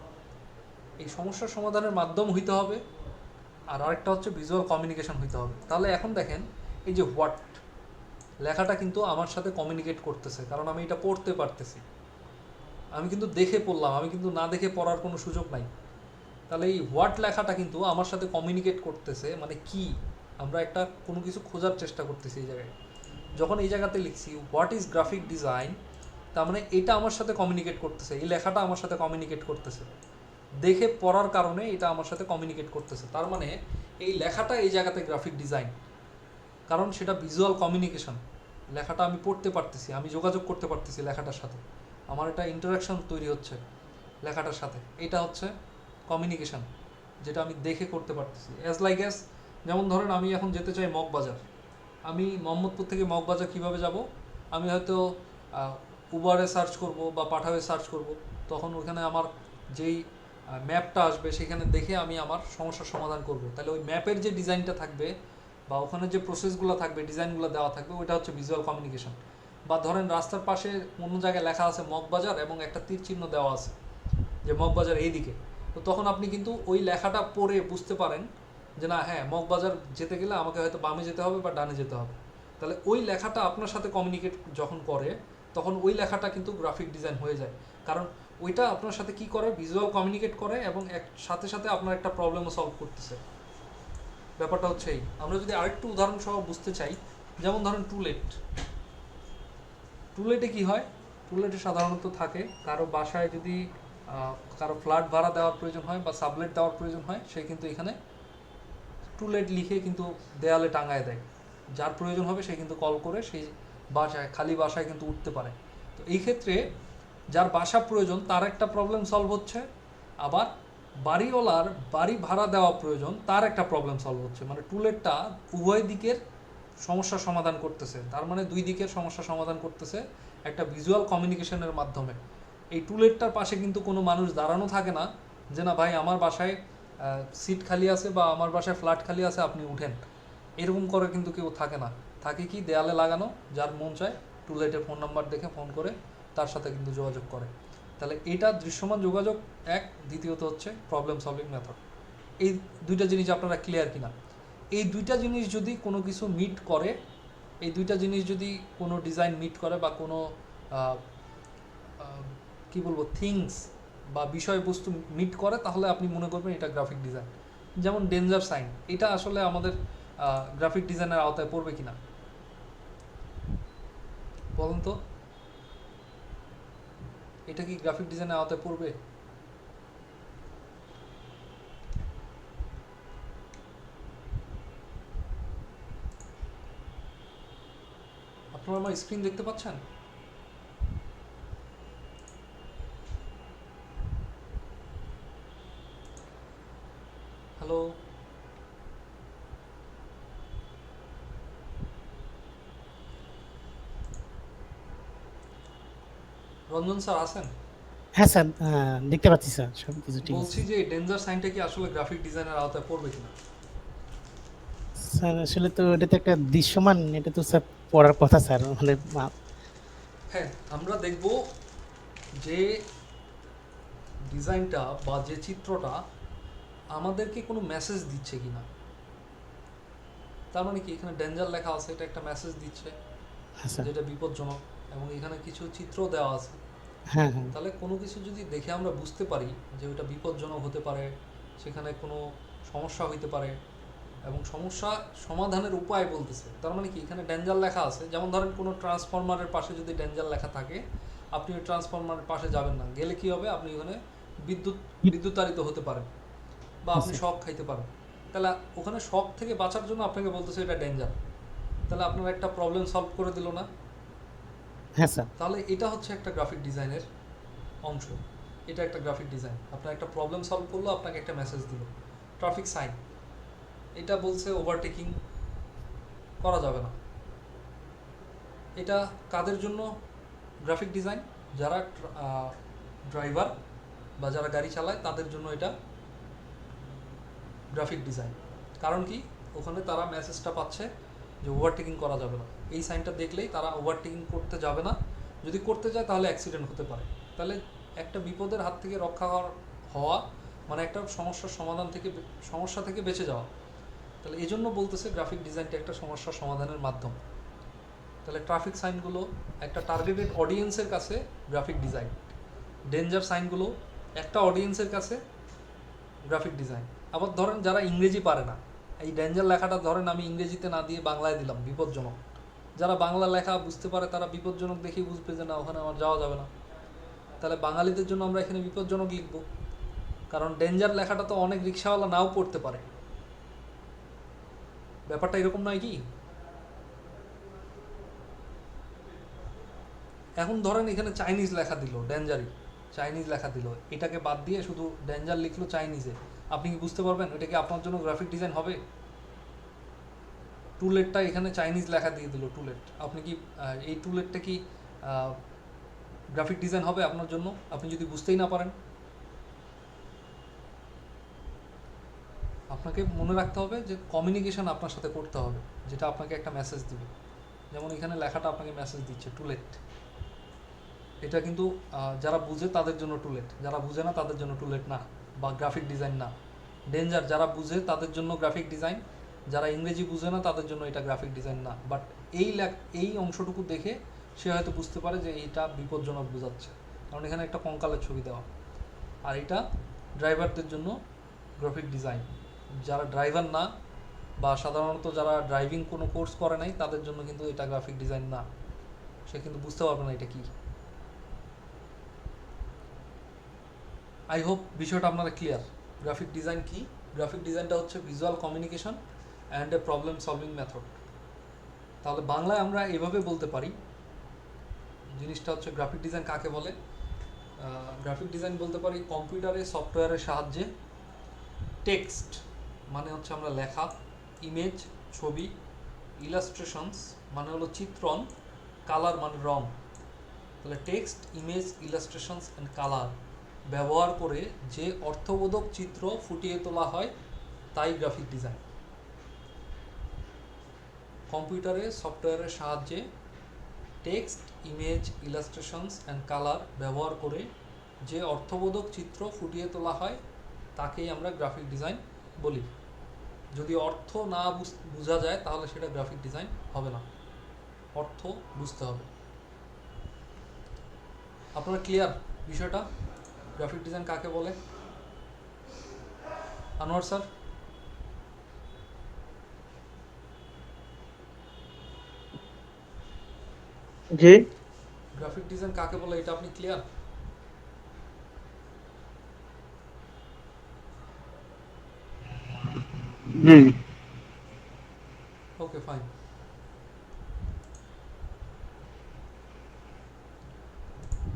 এই সমস্যার সমাধানের মাধ্যম হইতে হবে, আর আরেকটা হচ্ছে ভিজুয়াল কমিউনিকেশন হইতে হবে। তাহলে এখন দেখেন, এই যে হোয়াট লেখাটা কিন্তু আমার সাথে কমিউনিকেট করতেছে, কারণ আমি এটা পড়তে পারতেছি। আমি কিন্তু দেখে পড়লাম, আমি কিন্তু না দেখে পড়ার কোনো সুযোগ নাই। তাহলে এই হোয়াট লেখাটা কিন্তু আমার সাথে কমিউনিকেট করতেছে, মানে কি, আমরা একটা কোনো কিছু খোঁজার চেষ্টা করতেছি এই জায়গায়। যখন এই জায়গাতে লিখছি হোয়াট ইজ গ্রাফিক ডিজাইন, তার মানে এটা আমার সাথে কমিউনিকেট করতেছে, এই লেখাটা আমার সাথে কমিউনিকেট করতেছে। দেখে পড়ার কারণে এটা আমার সাথে কমিউনিকেট করতেছে, তার মানে এই লেখাটা এই জায়গাতে গ্রাফিক ডিজাইন, কারণ সেটা ভিজুয়াল কমিউনিকেশন। লেখাটা আমি পড়তে পারতেছি, আমি যোগাযোগ করতে পারতেছি লেখাটার সাথে, আমার একটা ইন্টারাকশন তৈরি হচ্ছে লেখাটার সাথে। এটা হচ্ছে কমিউনিকেশন, যেটা আমি দেখে করতে পারতেছি। অ্যাজ যেমন ধরেন আমি এখন যেতে চাই মগবাজার। আমি মোহাম্মদপুর থেকে মগবাজার কীভাবে যাব? আমি হয়তো উবারে সার্চ করব বা পাঠাওয়ে সার্চ করব, তখন ওখানে আমার যেই ম্যাপটা আসবে সেখানে দেখে আমি আমার সমস্যার সমাধান করব। তাহলে ওই ম্যাপের যে ডিজাইনটা থাকবে বা ওখানে যে প্রসেসগুলো থাকবে, ডিজাইনগুলো দেওয়া থাকবে, ওইটা হচ্ছে ভিজুয়াল কমিউনিকেশন। বা ধরেন রাস্তার পাশে অন্য জায়গায় লেখা আছে মগবাজার এবং একটা তীর চিহ্ন দেওয়া আছে যে মগবাজার এইদিকে, তো তখন আপনি কিন্তু ওই লেখাটা পড়ে বুঝতে পারেন যে না, হ্যাঁ, মগবাজার যেতে গেলে আমাকে হয়তো বামে যেতে হবে বা ডানে যেতে হবে। তাহলে ওই লেখাটা আপনার সাথে কমিউনিকেট যখন করে, তখন ওই লেখাটা কিন্তু গ্রাফিক ডিজাইন হয়ে যায়। কারণ ওইটা আপনার সাথে কি করে, ভিজুয়াল কমিউনিকেট করে এবং সাথে সাথে আপনার একটা প্রবলেমও সলভ করতেছে। ব্যাপারটা হচ্ছে এই। আমরা যদি আরেকটু উদাহরণ সহ বুঝতে চাই, যেমন ধরেন টুলেটে কি হয়, টুলেটে সাধারণত থাকে কারো বাসায় যদি কারো ফ্ল্যাট ভাড়া দেওয়ার প্রয়োজন হয় বা সাবলেট দেওয়ার প্রয়োজন হয়, সে কিন্তু এখানে টু লেট লিখে কিন্তু দেয়ালে টাঙায় দেয়। যার প্রয়োজন হবে সে কিন্তু কল করে সেই বাসায়, খালি বাসায় কিন্তু উঠতে পারে। তো এই ক্ষেত্রে যার বাসা প্রয়োজন তার একটা প্রবলেম সলভ হচ্ছে, আবার বাড়িওয়ালার বাড়ি ভাড়া দেওয়া প্রয়োজন তার একটা প্রবলেম সলভ হচ্ছে। মানে টুলেটটা উভয় দিকের সমস্যা সমাধান করতেছে, তার মানে দুই দিকের সমস্যা সমাধান করতেছে একটা ভিজুয়াল কমিউনিকেশনের মাধ্যমে। এই টুলেটটার পাশে কিন্তু কোনো মানুষ দাঁড়ানো থাকে না যে না ভাই আমার বাসায় সিট খালি আছে বা আমার বাসায় ফ্ল্যাট খালি আছে আপনি উঠেন, এরকম করে কিন্তু কেউ থাকে না। থাকে কি দেয়ালে লাগানো, যার মন চায় টুলেটে ফোন নাম্বার দেখে ফোন করে তার সাথে কিন্তু যোগাযোগ করে। তাহলে এটা দৃশ্যমান যোগাযোগ এক, দ্বিতীয়ত হচ্ছে প্রবলেম সলভিং মেথড। এই দুইটা জিনিস আপনারা ক্লিয়ার কিনা? এই দুইটা জিনিস যদি কোনো কিছু মিট করে, এই দুইটা জিনিস যদি কোনো ডিজাইন মিট করে বা কোনো কি বলবো থিংস বা বিষয়বস্তু মিট করে, তাহলে আপনি মনে করবেন এটা গ্রাফিক ডিজাইন। যেমন ডেঞ্জার সাইন, এটা আসলে আমাদের গ্রাফিক ডিজাইনের আওতায় পড়বে কিনা বলুন তো? এটা কি গ্রাফিক ডিজাইনের আওতায় পড়বে? আপনারা আমার স্ক্রিন দেখতে পাচ্ছেন? হ্যালো, রঞ্জন স্যার আছেন? হ্যাঁ স্যার, দেখতে পাচ্ছি স্যার, সব কিছু ঠিক আছে। বলছি যে ডেঞ্জার সাইনটা কি আসলে গ্রাফিক ডিজাইনের আওতায় পড়বে কিনা? স্যার আসলে তো এটা তো একটা দৃশ্যমান, এটা তো স্যার পড়ার কথা স্যার, মানে হ্যাঁ, আমরা দেখব যে ডিজাইনটা বা যে চিত্রটা আমাদেরকে কোনো মেসেজ দিচ্ছে কিনা। তার মানে কি এখানে ডেঞ্জার লেখা আছে, এটা একটা মেসেজ দিচ্ছে হ্যাঁ স্যার, যেটা বিপজ্জনক, এবং এখানে কিছু চিত্র দেওয়া আছে। হ্যাঁ হ্যাঁ তাহলে কোনো কিছু যদি দেখে আমরা বুঝতে পারি যে ওটা বিপজ্জনক হতে পারে, সেখানে কোনো সমস্যা হইতে পারে এবং সমস্যা সমাধানের উপায় বলতেছে, তার মানে কি এখানে ডেঞ্জার লেখা আছে। যেমন ধরেন কোনো ট্রান্সফরমারের পাশে যদি ডেঞ্জার লেখা থাকে, আপনি ওই ট্রান্সফরমারের পাশে যাবেন না, গেলে কি হবে আপনি ওখানে বিদ্যুতায়িত হতে পারেন বা আপনি আচ্ছা, শক খাইতে পারেন। তাহলে ওখানে শক থেকে বাঁচার জন্য আপনাকে বলতেছে এটা ডেঞ্জার, তাহলে আপনার একটা প্রবলেম সলভ করে দিল না? হ্যাঁ স্যার, তাহলে এটা হচ্ছে একটা গ্রাফিক ডিজাইনের অংশ। এটা একটা গ্রাফিক ডিজাইন, আপনার একটা প্রবলেম সলভ করলো, আপনাকে একটা মেসেজ দিল। ট্রাফিক সাইন, এটা বলছে ওভারটেকিং করা যাবে না। এটা কাদের জন্য গ্রাফিক ডিজাইন? যারা ড্রাইভার বা যারা গাড়ি চালায় তাদের জন্য এটা গ্রাফিক ডিজাইন। কারণ কি ওখানে তারা মেসেজটা পাচ্ছে যে ওভারটেকিং করা যাবে না, এই সাইনটা দেখলেই তারা ওভারটেকিং করতে যাবে না। যদি করতে যায় তাহলে অ্যাক্সিডেন্ট হতে পারে। তাহলে একটা বিপদের হাত থেকে রক্ষা হওয়া মানে একটা সমস্যার সমাধান থেকে, সমস্যা থেকে বেঁচে যাওয়া। তাহলে এই জন্য বলতেছে গ্রাফিক ডিজাইনটা একটা সমস্যার সমাধানের মাধ্যম। তাহলে ট্রাফিক সাইনগুলো একটা টার্গেটেড অডিয়েন্সের কাছে গ্রাফিক ডিজাইন, ডেঞ্জার সাইনগুলো একটা অডিয়েন্সের কাছে গ্রাফিক ডিজাইন। আবার ধরেন যারা ইংরেজি পারে না, এই ডেঞ্জার লেখাটা ধরেন আমি ইংরেজিতে না দিয়ে বাংলায় দিলাম বিপজ্জনক, যারা বাংলা লেখা বুঝতে পারে তারা বিপজ্জনক দেখেই বুঝবে যে না ওখানে আমার যাওয়া যাবে না। তাহলে বাঙালিদের জন্য আমরা এখানে বিপজ্জনক লিখব, কারণ ডেঞ্জার লেখাটা তো অনেক রিক্সাওয়ালা নাও পড়তে পারে। ব্যাপারটা এরকম নয় কি? এখন ধরেন এখানে চাইনিজ লেখা দিল, ডেঞ্জারই চাইনিজ লেখা দিল, এটাকে বাদ দিয়ে শুধু ডেঞ্জার লিখলো চাইনিজে, আপনি কি বুঝতে পারবেন এটা কি আপনার জন্য গ্রাফিক ডিজাইন হবে? টুলেটটা এখানে চাইনিজ লেখা দিয়ে দিল টুলেট, আপনি কি এই টুলেটটা কি গ্রাফিক ডিজাইন হবে আপনার জন্য আপনি যদি বুঝতেই না পারেন? আপনাকে মনে রাখতে হবে যে কমিউনিকেশন আপনার সাথে করতে হবে, যেটা আপনাকে একটা মেসেজ দিবে। যেমন এখানে লেখাটা আপনাকে মেসেজ দিচ্ছে টুলেট, এটা কিন্তু যারা বুঝে তাদের জন্য টুলেট, যারা বুঝে না তাদের জন্য টুলেট না বা গ্রাফিক ডিজাইন না। ডেঞ্জার যারা বুঝে তাদের জন্য গ্রাফিক ডিজাইন, যারা ইংরেজি বুঝে না তাদের জন্য এটা গ্রাফিক ডিজাইন না। বাট এই অংশটুকু দেখে সে হয়তো বুঝতে পারে যে এইটা বিপজ্জনক বোঝাচ্ছে, কারণ এখানে একটা কঙ্কালের ছবি দেওয়া। আর এটা ড্রাইভারদের জন্য গ্রাফিক ডিজাইন, যারা ড্রাইভার না বা সাধারণত যারা ড্রাইভিং কোনো কোর্স করে নাই তাদের জন্য কিন্তু এটা গ্রাফিক ডিজাইন না, সে কিন্তু বুঝতে পারবে না এটা কী। আই হোপ বিষয়টা আপনারা ক্লিয়ার। গ্রাফিক ডিজাইন কি? গ্রাফিক ডিজাইনটা হচ্ছে visual communication and a problem solving method. তাহলে বাংলায় আমরা এভাবে বলতে পারি, জিনিসটা হচ্ছে গ্রাফিক ডিজাইন কাকে বলে। গ্রাফিক ডিজাইন বলতে পারি কম্পিউটারে সফটওয়্যারের সাহায্যে টেক্সট মানে হচ্ছে আমরা লেখা, ইমেজ ছবি, ইলাস্ট্রেশনস মানে হলো চিত্রণ, কালার মানে রং। তাহলে text, image, illustrations and colour ব্যবহার করে যে অর্থবোধক চিত্র ফুটিয়ে তোলা হয় তাই গ্রাফিক ডিজাইন। কম্পিউটারে সফটওয়্যারের সাহায্যে text, image, illustrations and colour ব্যবহার করে যে অর্থবোধক চিত্র ফুটিয়ে তোলা হয় তাকেই আমরা গ্রাফিক ডিজাইন বলি। যদি অর্থ না বোঝা যায় তাহলে সেটা গ্রাফিক ডিজাইন হবে না, অর্থ বুঝতে হবে। আপনারা ক্লিয়ার বিষয়টা? গ্রাফিক ডিজাইন কাকে বলে? আনোয়ার স্যার? জি গ্রাফিক ডিজাইন কাকে বলে এটা আপনি ক্লিয়ার? জি ওকে ফাইন।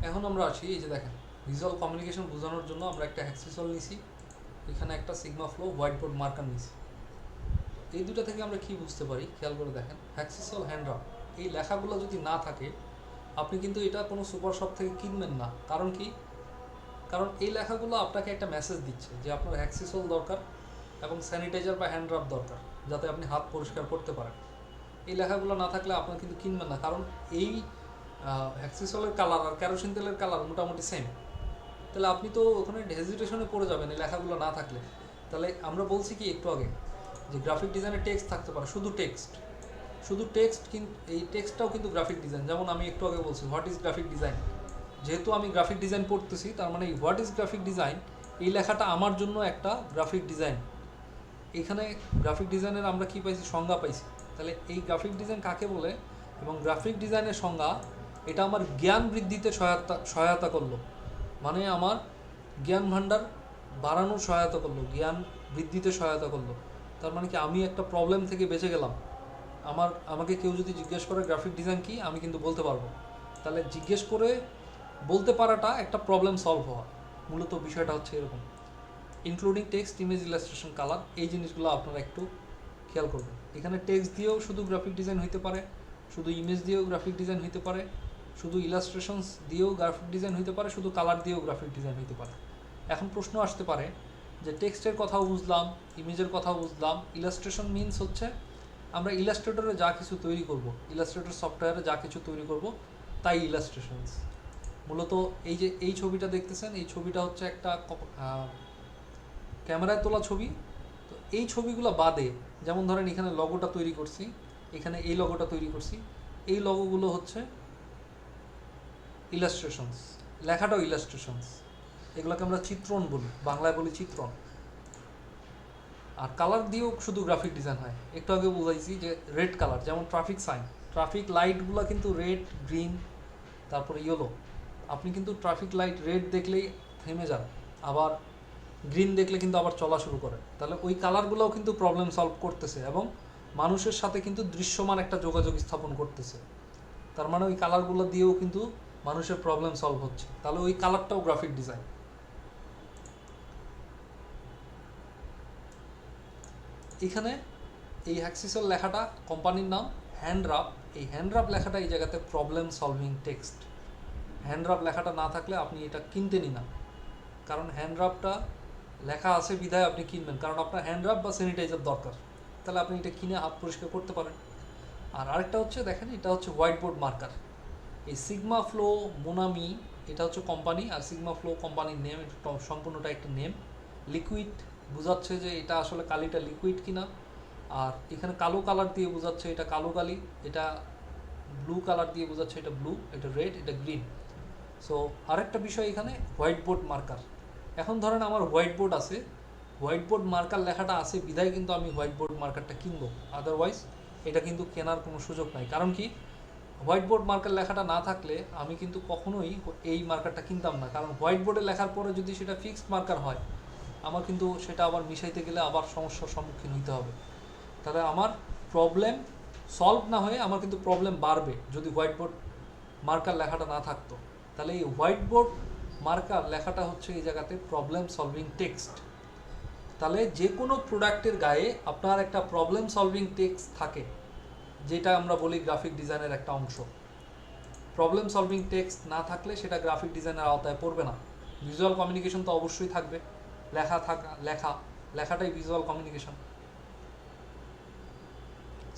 এখন আমরা আসি, এই যে দেখেন ভিজুয়াল কমিউনিকেশন বোঝানোর জন্য আমরা একটা হ্যাক্সিসল নিছি, এখানে একটা sigma flow white board marker নিছি। এই দুটো থেকে আমরা কি বুঝতে পারি খেয়াল করে দেখেন। হ্যাক্সিসল হ্যান্ডরাপ, এই লেখাগুলো যদি না থাকে আপনি কিন্তু এটা কোনো সুপার শপ থেকে কিনবেন না। কারণ কি? কারণ এই লেখাগুলো আপনাকে একটা মেসেজ দিচ্ছে যে আপনার হ্যাক্সিসল দরকার এবং স্যানিটাইজার বা হ্যান্ডরাপ দরকার যাতে আপনি হাত পরিষ্কার করতে পারেন। এই লেখাগুলো না থাকলে আপনার কিন্তু কিনবেন না, কারণ এই হ্যাক্সিসলের কালার আর কেরোসিন তেলের কালার মোটামুটি সেম। তাহলে আপনি তো ওখানে হেজিটেশনে পড়ে যাবেন এই লেখাগুলো না থাকলে। তাহলে আমরা বলছি কি একটু আগে যে গ্রাফিক ডিজাইনে টেক্সট থাকতে পারে, শুধু টেক্সট, শুধু টেক্সট, কিন্তু এই টেক্সটটাও কিন্তু গ্রাফিক ডিজাইন। যেমন আমি একটু আগে বলছি হোয়াট ইজ গ্রাফিক ডিজাইন, যেহেতু আমি গ্রাফিক ডিজাইন পড়তেছি তার মানে হোয়াট ইজ গ্রাফিক ডিজাইন এই লেখাটা আমার জন্য একটা গ্রাফিক ডিজাইন। এখানে গ্রাফিক ডিজাইনের আমরা কি পাইছি? সংজ্ঞা পাইছি। তাহলে এই গ্রাফিক ডিজাইন কাকে বলে এবং গ্রাফিক ডিজাইনের সংজ্ঞা, এটা আমার জ্ঞান বৃদ্ধিতে সহায়তা করলো, মানে আমার জ্ঞান ভাণ্ডার বাড়ানোর সহায়তা করলো, জ্ঞান বৃদ্ধিতে সহায়তা করলো। তার মানে কি আমি একটা প্রবলেম থেকে বেঁচে গেলাম। আমাকে কেউ যদি জিজ্ঞেস করে গ্রাফিক ডিজাইন কি, আমি কিন্তু বলতে পারবো। তাহলে জিজ্ঞেস করে বলতে পারাটা একটা প্রবলেম সলভ হওয়া, মূলত বিষয়টা হচ্ছে এরকম। Including text, image, illustration, colour, এই জিনিসগুলো আপনারা একটু খেয়াল করবেন। এখানে টেক্সট দিয়েও শুধু গ্রাফিক ডিজাইন হইতে পারে, শুধু ইমেজ দিয়েও গ্রাফিক ডিজাইন হইতে পারে, শুধু ইলাস্ট্রেশনস দিয়েও গ্রাফিক ডিজাইন হইতে পারে, শুধু কালার দিয়েও গ্রাফিক ডিজাইন হইতে পারে। এখন প্রশ্ন আসতে পারে যে টেক্সটের কথাও বুঝলাম, ইমেজের কথাও বুঝলাম, ইলাস্ট্রেশন মিনস হচ্ছে আমরা ইলাস্ট্রেটরে যা কিছু তৈরি করব, ইলাস্ট্রেটর সফটওয়্যারে যা কিছু তৈরি করব তাই ইলাস্ট্রেশনস। মূলত এই যে এই ছবিটা দেখতেছেন, এই ছবিটা হচ্ছে একটা ক্যামেরায় তোলা ছবি। তো এই ছবিগুলো বাদে, যেমন ধরেন এখানে লগোটা তৈরি করছি, এখানে এই লগোটা তৈরি করছি, এই লগোগুলো হচ্ছে ইলাস্ট্রেশনস, লেখাটাও ইলাস্ট্রেশনস। এগুলোকে আমরা চিত্রণ বলি, বাংলায় বলি চিত্রণ। আর কালার দিয়েও শুধু গ্রাফিক ডিজাইন হয়। একটু আগে বুঝাইছি যে রেড কালার, যেমন ট্রাফিক সাইন, ট্রাফিক লাইটগুলো কিন্তু রেড, গ্রিন, তারপরে ইয়েলো। আপনি কিন্তু ট্রাফিক লাইট রেড দেখলেই থেমে যান, আবার গ্রিন দেখলে কিন্তু আবার চলা শুরু করে। তাহলে ওই কালারগুলোও কিন্তু প্রবলেম সলভ করতেছে এবং মানুষের সাথে কিন্তু দৃশ্যমান একটা যোগাযোগ স্থাপন করতেছে। তার মানে ওই কালারগুলো দিয়েও কিন্তু মানুষের প্রবলেম সলভ হচ্ছে। তাহলে ওই কালারটাও গ্রাফিক ডিজাইন। এখানে এই হ্যাক্সিসের লেখাটা কোম্পানির নাম হ্যান্ডরাপ। এই হ্যান্ডরাপ লেখাটা এই জায়গাতে প্রবলেম সলভিং টেক্সট। হ্যান্ডরাপ লেখাটা না থাকলে আপনি এটা কিনতেনই না, কারণ হ্যান্ডরাপটা লেখা আছে বিধায় আপনি কিনবেন, কারণ আপনার হ্যান্ডরাপ বা স্যানিটাইজার দরকার। তাহলে আপনি এটা কিনে হাত পরিষ্কার করতে পারেন। আর আরেকটা হচ্ছে দেখেন, এটা হচ্ছে হোয়াইট বোর্ড মার্কার। এই সিগমা ফ্লো মোনামি, এটা হচ্ছে কোম্পানি, আর সিগমা ফ্লো কোম্পানির নেম, এটা সম্পূর্ণটা একটা নেম। লিকুইড বোঝাচ্ছে যে এটা আসলে কালিটা লিকুইড কিনা, আর এখানে কালো কালার দিয়ে বোঝাচ্ছে এটা কালো কালি, এটা ব্লু কালার দিয়ে বোঝাচ্ছে এটা ব্লু, এটা রেড, এটা গ্রিন। সো আরেকটা বিষয় এখানে হোয়াইট বোর্ড মার্কার। এখন ধরেন আমার হোয়াইট বোর্ড আছে, হোয়াইট বোর্ড মার্কার লেখাটা আছে বিধায় কিন্তু আমি হোয়াইট বোর্ড মার্কারটা কিনবো, আদারওয়াইজ এটা কিন্তু কেনার কোনো সুযোগ নাই। কারণ কি? হোয়াইট বোর্ড মার্কার লেখাটা না থাকলে আমি কিন্তু কখনোই এই মার্কারটা কিনতাম না, কারণ হোয়াইট বোর্ডে লেখার পরে যদি সেটা ফিক্সড মার্কার হয় আমার কিন্তু সেটা আবার মিশাইতে গেলে আবার সমস্যার সম্মুখীন হতে হবে। তাহলে আমার প্রবলেম সলভ না হয়ে আমার কিন্তু প্রবলেম বাড়বে যদি হোয়াইট বোর্ড মার্কার লেখাটা না থাকতো। তাহলে এই হোয়াইট বোর্ড মার্কার লেখাটা হচ্ছে এই জায়গাতে প্রবলেম সলভিং টেক্সট। তাহলে যে কোনো প্রোডাক্টের গায়ে আপনার একটা প্রবলেম সলভিং টেক্সট থাকে, যেটা আমরা বলি গ্রাফিক ডিজাইনের একটা অংশ। প্রবলেম সলভিং টেক্সট না থাকলে সেটা গ্রাফিক ডিজাইনের আওতায় পড়বে না। ভিজুয়াল কমিউনিকেশন তো অবশ্যই থাকবে, লেখাটাই ভিজুয়াল কমিউনিকেশন।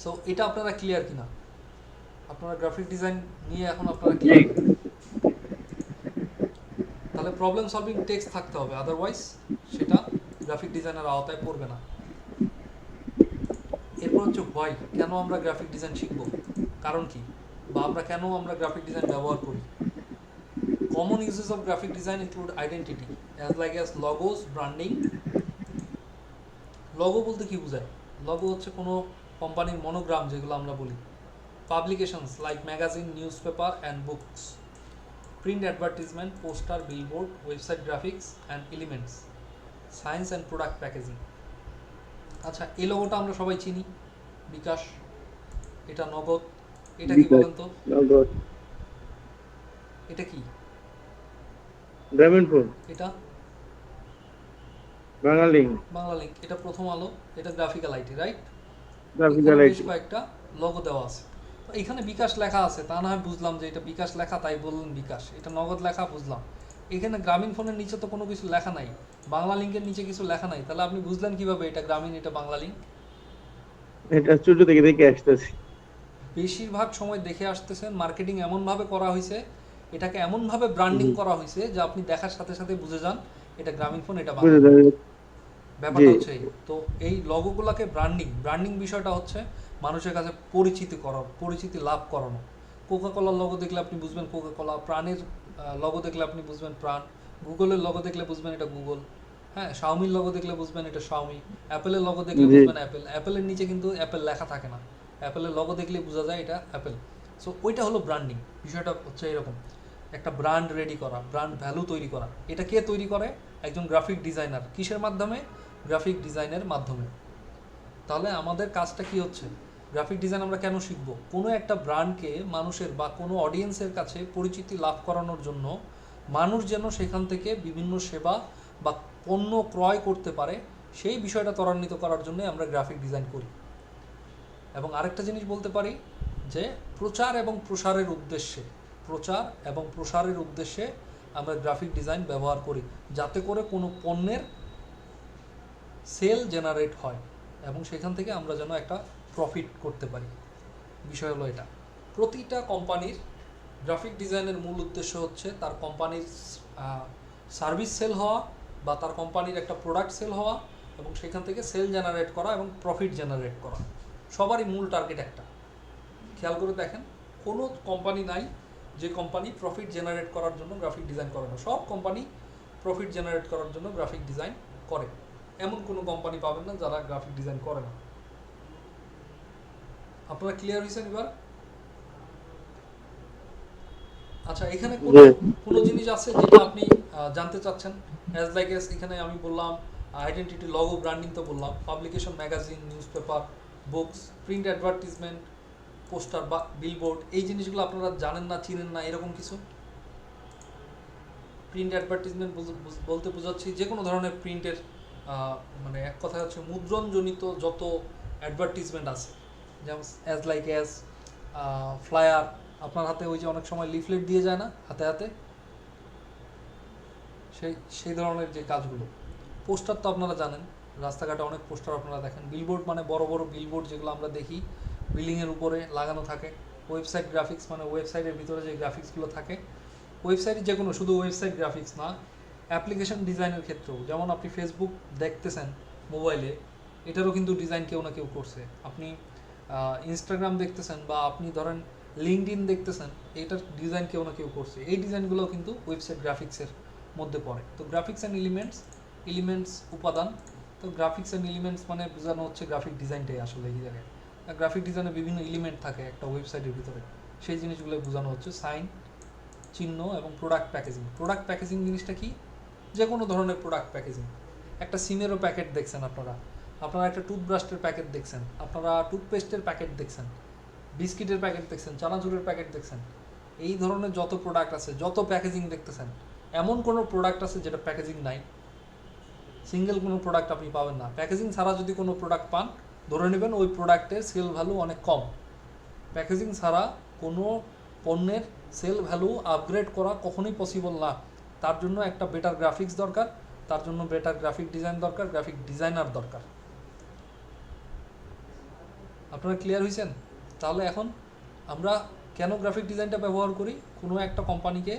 সো এটা আপনারা ক্লিয়ার কিনা? আপনারা গ্রাফিক ডিজাইন নিয়ে এখন আপনারা ক্লিয়ার? তাহলে প্রবলেম সলভিং টেক্সট থাকতে হবে, আদারওয়াইজ সেটা গ্রাফিক ডিজাইনের আওতায় পড়বে না। এরপর হচ্ছে হোয়াই, কেন আমরা গ্রাফিক ডিজাইন শিখব, কারণ কি, বা আমরা গ্রাফিক ডিজাইন ব্যবহার করি। Common uses of graphic design include identity as logos, branding. Logo বলতে কি বোঝায়? লগো হচ্ছে কোনো কোম্পানির মনোগ্রাম যেগুলো আমরা বলি। Publications like magazine, news paper and books. Print advertisement, poster, billboard, website graphics and elements. Science and product packaging. আচ্ছা, এই লোগোটা আমরা সবাই চিনি, বিকাশ, এটা নগদ, এটা কি বলেন তো? এটা কি? গ্রামীণফোন, এটা বাঙালি, বাংলা লিংক, এটা প্রথম আলো, এটা গ্রাফিক্যাল আইটি, রাইট? গ্রাফিক্যাল বেশ আইটি। কয়েকটা লোগো দেওয়া আছে। তো এখানে বিকাশ লেখা আছে, তা না হয় বুঝলাম যে এটা বিকাশ লেখা, তাই বললেন বিকাশ। এটা নগদ লেখা, বুঝলাম। এখানে গ্রামীণ ফোনের নিচে তো কোনো কিছু লেখা নাই, বাংলা লিঙ্কের নিচে কিছু লেখা নাই, তাহলে আপনি বুঝলেন কিভাবে এটা গ্রামীণ, এটা বাংলা লিঙ্ক? এটা ছোট থেকে দেখে আসতেছি। বেশিরভাগ সময় দেখে আসতেছেন, মার্কেটিং এমনভাবে করা হয়েছে, এটাকে এমনভাবে ব্র্যান্ডিং করা হয়েছে যে আপনি দেখার সাথে সাথে বুঝে যান এটা গ্রামীণ ফোন, এটা বাংলা। ব্যাপারটা হচ্ছে এই। তো এই লগোগুলোকে ব্র্যান্ডিং বিষয়টা হচ্ছে মানুষের কাছে পরিচিতি লাভ করানো। কোকাকোলার লগো দেখলে আপনি বুঝবেন কোকাকোলা, প্রাণের লগো দেখলে আপনি বুঝবেন প্রাণ, গুগলের লগো দেখলে বুঝবেন এটা গুগল, হ্যাঁ, শাওমির লগো দেখলে বুঝবেন এটা শাওমি, অ্যাপেলের লগো দেখলে বুঝবেন অ্যাপেল। অ্যাপেলের নিচে কিন্তু অ্যাপেল লেখা থাকে না, অ্যাপেলের লগো দেখলেই বোঝা যায় এটা অ্যাপেল। সো ওইটা হলো ব্র্যান্ডিং। বিষয়টা হচ্ছে এরকম, একটা ব্র্যান্ড রেডি করা, ব্র্যান্ড ভ্যালু তৈরি করা। এটা কে তৈরি করে? একজন গ্রাফিক ডিজাইনার। কিসের মাধ্যমে? গ্রাফিক ডিজাইনের মাধ্যমে। তাহলে আমাদের কাজটা কি হচ্ছে? গ্রাফিক ডিজাইন আমরা কেন শিখব? কোনো একটা ব্র্যান্ডকে মানুষের বা কোনো অডিয়েন্সের কাছে পরিচিতি লাভ করানোর জন্য, মানুষ যেন সেখান থেকে বিভিন্ন সেবা বা পণ্য ক্রয় করতে পারে, সেই বিষয়টা ত্বরান্বিত করার জন্য আমরা গ্রাফিক ডিজাইন করি। এবং আরেকটা জিনিস বলতে পারি যে প্রচার এবং প্রসারের উদ্দেশ্যে আমরা গ্রাফিক ডিজাইন ব্যবহার করি, যাতে করে কোনো পণ্যের সেল জেনারেট হয় এবং সেখান থেকে আমরা যেন একটা প্রফিট করতে পারি। বিষয় হলো এটা। প্রতিটা কোম্পানির গ্রাফিক ডিজাইনের মূল উদ্দেশ্য হচ্ছে তার কোম্পানির সার্ভিস সেল হওয়া বা তার কোম্পানির একটা প্রোডাক্ট সেল হওয়া এবং সেখান থেকে সেল জেনারেট করা এবং প্রফিট জেনারেট করা। সবারই মূল টার্গেট একটা। খেয়াল করে দেখেন, কোনো কোম্পানি নাই যে কোম্পানি প্রফিট জেনারেট করার জন্য গ্রাফিক ডিজাইন করে না। সব কোম্পানি প্রফিট জেনারেট করার জন্য গ্রাফিক ডিজাইন করে। এমন কোনো কোম্পানি পাবেন না যারা গ্রাফিক ডিজাইন করে না। আপনারা ক্লিয়ার হয়েছেন এবার? আচ্ছা, এখানে কোনো জিনিস আছে যেটা আপনি জানতে চাচ্ছেন? এখানে আমি বললাম আইডেন্টিটি, লগো, ব্র্যান্ডিং তো বললাম, publication, magazine, news paper, books, print advertisement, poster বা বিলবোর্ড। এই জিনিসগুলো আপনারা জানেন না, চিনেন না, এরকম কিছু? প্রিন্ট অ্যাডভার্টিজমেন্ট বলতে বোঝাচ্ছি যে কোনো ধরনের প্রিন্টের, মানে এক কথা হচ্ছে মুদ্রণজনিত যত অ্যাডভার্টিজমেন্ট আছে, যেমন ফ্লায়ার, আপনার হাতে ওই যে অনেক সময় লিফলেট দিয়ে যায় না হাতে হাতে, সেই ধরনের যে কাজগুলো। পোস্টার তো আপনারা জানেন, রাস্তাঘাটে অনেক পোস্টার আপনারা দেখেন। বিলবোর্ড মানে বড় বড় বিলবোর্ড যেগুলো আমরা দেখি বিল্ডিংয়ের উপরে লাগানো থাকে। ওয়েবসাইট গ্রাফিক্স মানে ওয়েবসাইটের ভিতরে যে গ্রাফিক্সগুলো থাকে, ওয়েবসাইট যে কোনো, শুধু ওয়েবসাইট গ্রাফিক্স না, অ্যাপ্লিকেশন ডিজাইনের ক্ষেত্রেও, যেমন আপনি ফেসবুক দেখতেছেন মোবাইলে, এটারও কিন্তু ডিজাইন কেউ না কেউ করছে। আপনি ইনস্টাগ্রাম দেখতেছেন বা আপনি ধরেন লিঙ্কডইন দেখতেছেন, এটার ডিজাইন কেউ না কেউ করছে। এই ডিজাইনগুলোও কিন্তু ওয়েবসাইট গ্রাফিক্সের মধ্যে পড়ে। তো গ্রাফিক্স অ্যান্ড এলিমেন্টস উপাদান। তো গ্রাফিক্স অ্যান্ড এলিমেন্টস মানে বোঝানো হচ্ছে গ্রাফিক ডিজাইনটাই আসলে এই জায়গায়। গ্রাফিক ডিজাইনে বিভিন্ন এলিমেন্ট থাকে একটা ওয়েবসাইটের ভিতরে, সেই জিনিসগুলো বোঝানো হচ্ছে সাইন, চিহ্ন এবং প্রোডাক্ট প্যাকেজিং। প্রোডাক্ট প্যাকেজিং জিনিসটা কি? যে কোনো ধরনের প্রোডাক্ট প্যাকেজিং। একটা সিমেরও প্যাকেট দেখছেন আপনারা, আপনারা একটা টুথব্রাশের প্যাকেট দেখছেন, আপনারা টুথপেস্টের প্যাকেট দেখছেন, বিস্কিটের প্যাকেট দেখছেন, চানাচুরের প্যাকেট দেখছেন, এই ধরনের যত প্রোডাক্ট আছে, যত প্যাকেজিং দেখতেছেন, এমন কোনো প্রোডাক্ট আছে যেটা প্যাকেজিং নাই? সিঙ্গেল কোনো প্রোডাক্ট আপনি পাবেন না। প্যাকেজিং ছাড়া যদি কোনো প্রোডাক্ট পান, ধরে নেবেন ওই প্রোডাক্টের সেল ভ্যালু অনেক কম। প্যাকেজিং ছাড়া কোনো পণ্যের সেল ভ্যালু আপগ্রেড করা কখনোই পসিবল না। তার জন্য একটা বেটার গ্রাফিক্স দরকার, তার জন্য বেটার গ্রাফিক ডিজাইন দরকার, গ্রাফিক ডিজাইনার দরকার। আপনারা ক্লিয়ার হয়েছেন? তাহলে এখন আমরা কেন গ্রাফিক ডিজাইনটা ব্যবহার করি? কোনো একটা কোম্পানিকে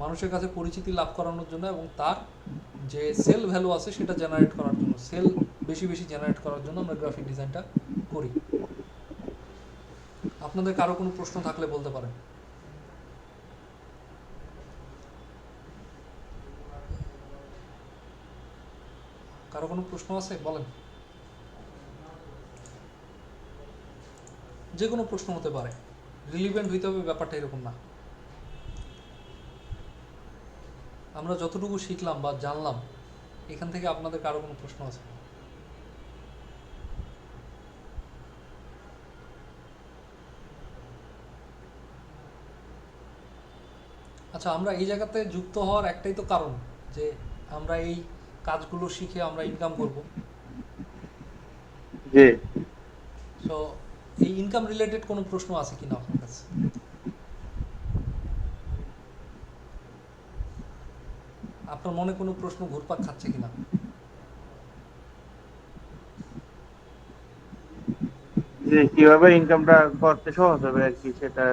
মানুষের কাছে পরিচিতি লাভ করানোর জন্য এবং তার যে সেল ভ্যালু আছে সেটা জেনারেট করার জন্য, সেল বেশি বেশি জেনারেট করার জন্য আমরা গ্রাফিক ডিজাইনটা করি। আপনাদের কারো কোনো প্রশ্ন থাকলে বলতে পারেন। কারো কোনো প্রশ্ন আছে? বলেন। যে কোনো প্রশ্ন হতে পারে, রিলিভেন্ট হইতে হবে ব্যাপারটা এরকম না। আমরা যতটুকু শিখলাম বা জানলাম, এখান থেকে আপনাদের কারো কোনো প্রশ্ন আছে? আচ্ছা, আমরা এই জায়গাতে যুক্ত হওয়ার একটাই তো কারণ যে আমরা এই কাজগুলো শিখে আমরা ইনকাম করব। জি। সো এই ইনকাম রিলেটেড কোনো প্রশ্ন আছে কিনা আপনার কাছে? আপনার মনে কোনো প্রশ্ন ঘুরপাক খাচ্ছে কিনা? যে কিভাবে ইনকামটা করতে সহজ হবে আর কি, সেটা।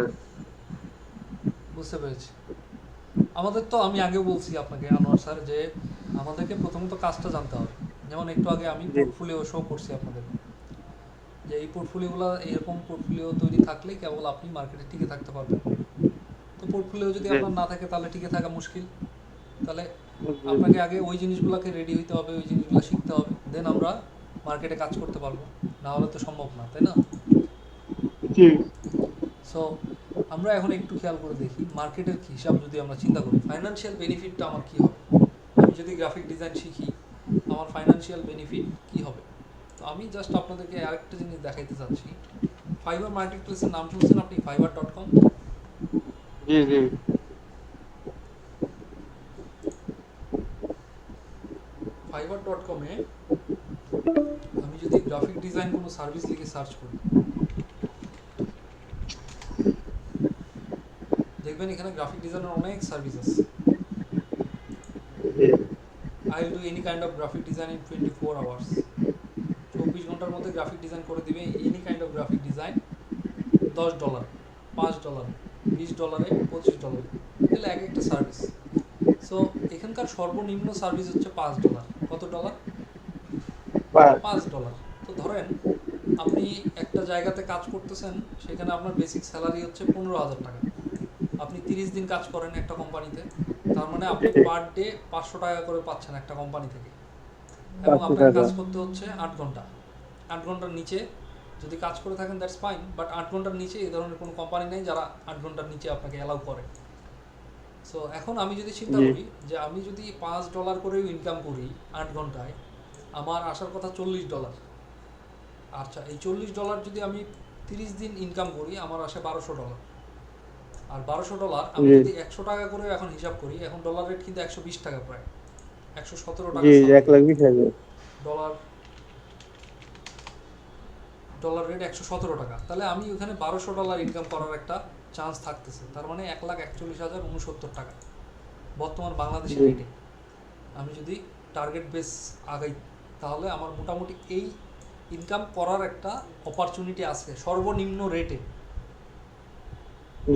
বুঝতে পেরেছি। আমাদের তো আমি আগেও বলছি আপনাকে আনোয়ার স্যার যে আমাদেরকে প্রথমত কাজটা জানতে হবে। যেমন একটু আগে আমি জি পোর্টফোলিও শো করছি আপনাদের, যে এই পোর্টফোলিওগুলো, এরকম পোর্টফোলিও তৈরি থাকলেই কেবল আপনি মার্কেটে টিকে থাকতে পারবেন। তো পোর্টফোলিও যদি জি আপনার না থাকে তাহলে টিকে থাকা মুশকিল। তাহলে জি আপনাকে আগে ওই জিনিসগুলোকে রেডি হইতে হবে, ওই জিনিসগুলো শিখতে হবে, দেন আমরা মার্কেটে কাজ করতে পারবো। না হলে তো সম্ভব না, তাই না? জি সো আমরা এখন একটু খেয়াল করে দেখি মার্কেটের কী হিসাব যদি আমরা চিন্তা করি, ফাইন্যান্সিয়াল বেনিফিটটা আমার কী হবে। আমি যদি গ্রাফিক ডিজাইন শিখি, আমার ফাইন্যান্সিয়াল বেনিফিট কী হবে। তো আমি জাস্ট আপনাদেরকে আরেকটা জিনিস দেখাইতে চাচ্ছি। ফাইবার মার্কেট প্লেসের নাম শুনছেন আপনি? fiverr.com। জি জি fiverr.com-এ আমি যদি গ্রাফিক ডিজাইন কোনো সার্ভিস লিখে সার্চ করি, দেখবেন এখানে গ্রাফিক ডিজাইনের অনেক সার্ভিস আছে। G I will do any kind of graphic design in 24 hours. 24 ঘন্টার মধ্যে গ্রাফিক ডিজাইন করে দিবে any kind of graphic design. $10, $5, $20, $25, এগুলো এক একটা সার্ভিস। সো এখানকার সর্বনিম্ন সার্ভিস হচ্ছে $5। কত ডলার? $5। তো ধরেন আপনি একটা জায়গাতে কাজ করতেছেন, সেখানে আপনার বেসিক স্যালারি হচ্ছে 15,000 টাকা। আপনি 30 দিন কাজ করেন একটা কোম্পানিতে, তার মানে আপনি পার ডে 500 টাকা করে পাচ্ছেন একটা কোম্পানি থেকে। এবং 500 আপনাকে টাকা। কাজ করতে হচ্ছে 8 ঘন্টা। 8 ঘন্টার নিচে যদি কাজ করে থাকেন দ্যাটস ফাইন, বাট 8 ঘন্টার নিচে এই ধরনের কোনো কোম্পানি নেই যারা 8 ঘন্টার নিচে আপনাকে অ্যালাউ করে। সো এখন আমি যদি চিন্তা জি করি যে আমি যদি $5 করেও ইনকাম করি 8 ঘন্টায়, আমার আসার কথা $40। আচ্ছা, এই $40 যদি আমি 30 দিন ইনকাম করি, আমার আসে $1200। আর $1200 আমি জি যদি 100 টাকা করে এখন হিসাব করি, এখন ডলার রেট কিন্তু 120 টাকা, প্রায় 117 টাকা জি সামথিং। 1,20,000। ডলার ডলার রেট 117 টাকা। তাহলে আমি ওখানে $1200 ইনকাম করার একটা চান্স থাকতেছে। তার মানে 1,41,069 টাকা বর্তমান বাংলাদেশি জি রেটে। আমি যদি টার্গেট বেস আগাই, তাহলে আমার মোটামুটি এই ইনকাম করার একটা অপরচুনিটি আছে সর্বনিম্ন রেটে।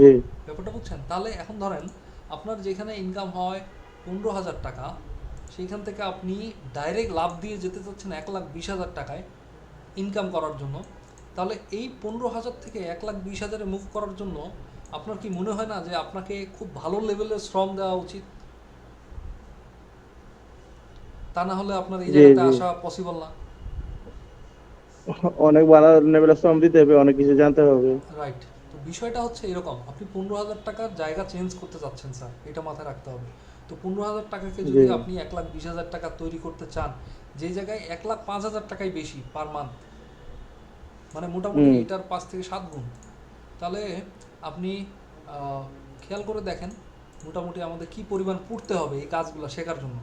জি ব্যাপারটা বুঝছেন? তাহলে এখন ধরেন আপনার যেখানে ইনকাম হয় 15,000 টাকা, সেইখান থেকে আপনি ডাইরেক্ট লাভ দিয়ে যেতে চাচ্ছেন 1,20,000 টাকায় ইনকাম করার জন্য। তাহলে এই 15,000 থেকে 1,20,000-এ মুভ করার জন্য আপনার কি মনে হয় না যে আপনাকে খুব ভালো লেভেলের শ্রম দেওয়া উচিত? তা না হলে আপনার এই জি জায়গাতে জি আসা পসিবল না। অনেক ভালো লেভেলের শ্রম দিতে হবে, অনেক কিছু জানতে হবে। রাইট। তো বিষয়টা হচ্ছে এরকম, আপনি 15,000 টাকার জায়গা চেঞ্জ করতে চাচ্ছেন স্যার, এটা মাথায় রাখতে হবে। তো 15,000 টাকাকে জি যদি আপনি 1,20,000 টাকা তৈরি করতে চান, যে জায়গায় 1,05,000 টাকাই বেশি পার মান্থ, মানে মোটামুটি হুম এটার 5 থেকে 7 গুণ, তাহলে আপনি খেয়াল করে দেখেন মোটামুটি আমাদের কি পরিমাণ পড়তে হবে এই কাজগুলো শেখার জন্য,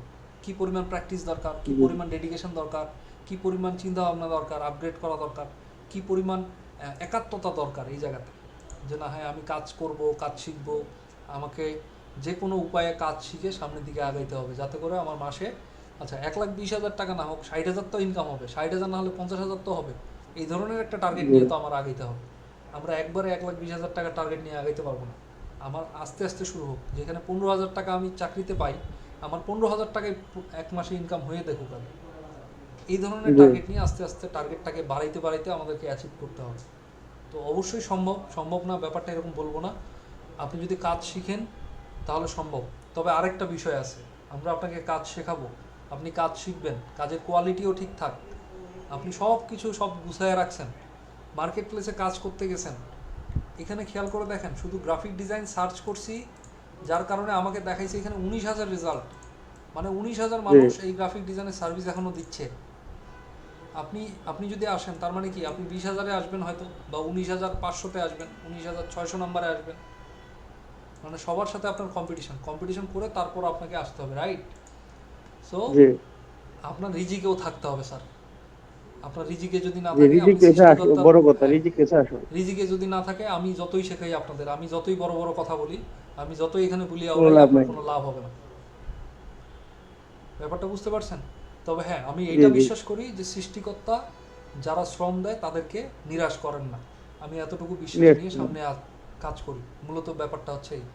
কি পরিমাণ প্র্যাকটিস দরকার, কি জি পরিমাণ ডেডিকেশন দরকার, কি পরিমাণ চিন্তা ভাবনা দরকার, আপগ্রেড করা দরকার, কি পরিমাণ একাত্মতা দরকার এই জায়গাতে, যে না হ্যাঁ আমি কাজ করব, কাজ শিখব, আমাকে যে কোনো উপায়ে কাজ শিখে সামনের দিকে আগাইতে হবে, যাতে করে আমার মাসে আচ্ছা 1,20,000 টাকা না হোক 60,000 তো ইনকাম হবে, 60,000 না হলে 50,000 তো হবে। এই ধরনের একটা টার্গেট জি নিয়ে তো আমার আগাইতে হবে। আমরা একবারে 1,20,000 টাকা টার্গেট নিয়ে আগাইতে পারবো না। আমার আস্তে আস্তে শুরু হোক, যেখানে 15,000 টাকা আমি চাকরিতে পাই, আমার 15,000 টাকায় এক মাসে ইনকাম হয়ে দেখুক আগে। এই ধরনের জি টার্গেট নিয়ে আস্তে আস্তে টার্গেটটাকে বাড়াইতে বাড়াইতে আমাদেরকে অ্যাচিভ করতে হবে। তো অবশ্যই সম্ভব, সম্ভব না ব্যাপারটা এরকম বলবো না। আপনি যদি কাজ শিখেন তাহলে সম্ভব। তবে আরেকটা বিষয় আছে, আমরা আপনাকে কাজ শেখাবো, আপনি কাজ শিখবেন, কাজের কোয়ালিটিও ঠিকঠাক, আপনি সব কিছু সব গুছায় রাখছেন, মার্কেট প্লেসে কাজ করতে গেছেন, এখানে খেয়াল করে দেখেন শুধু গ্রাফিক ডিজাইন সার্চ করছি, যার কারণে আমাকে দেখাইছে এখানে 19,000 রেজাল্ট, মানে 19,000 জি মানুষ এই গ্রাফিক ডিজাইনের সার্ভিস এখনও দিচ্ছে। আপনি আপনি যদি আসেন তার মানে কি আপনি 20,000-এ আসবেন হয়তো, বা 19,500-তে আসবেন, 19,600 নাম্বারে আসবেন, মানে সবার সাথে আপনার কম্পিটিশন কম্পিটিশন করে তারপর আপনাকে আসতে হবে, রাইট? সো জি আপনার রিজিকেও থাকতে হবে স্যার। আপনার রিজিকে যদি না জি থাকে, রিজিক আপনি পেশা আসো, সৃষ্টিকর্তার, বড় কথা হ্যাঁ, রিজিক পেশা আসো, রিজিকে যদি না থাকে, আমি যতই শেখাই আপনাদের, আমি যতই বড় বড় কথা বলি, আমি যতই এখানে বুলিয়া কোনো ওড়াই, লাভ আপনার নাই। কোনো লাভ হবে না। ব্যাপারটা বুঝতে পারছেন? তবে হ্যাঁ, আমি জি এইটা জি বিশ্বাস করি যে সৃষ্টিকর্তা যারা শ্রম দেয় তাদেরকে নিরাশ করেন না। আমি এতটুকু বিশ্বাস নেক্সট নিয়ে সামনে কাজ করি। মূলত ব্যাপারটা হচ্ছে এই।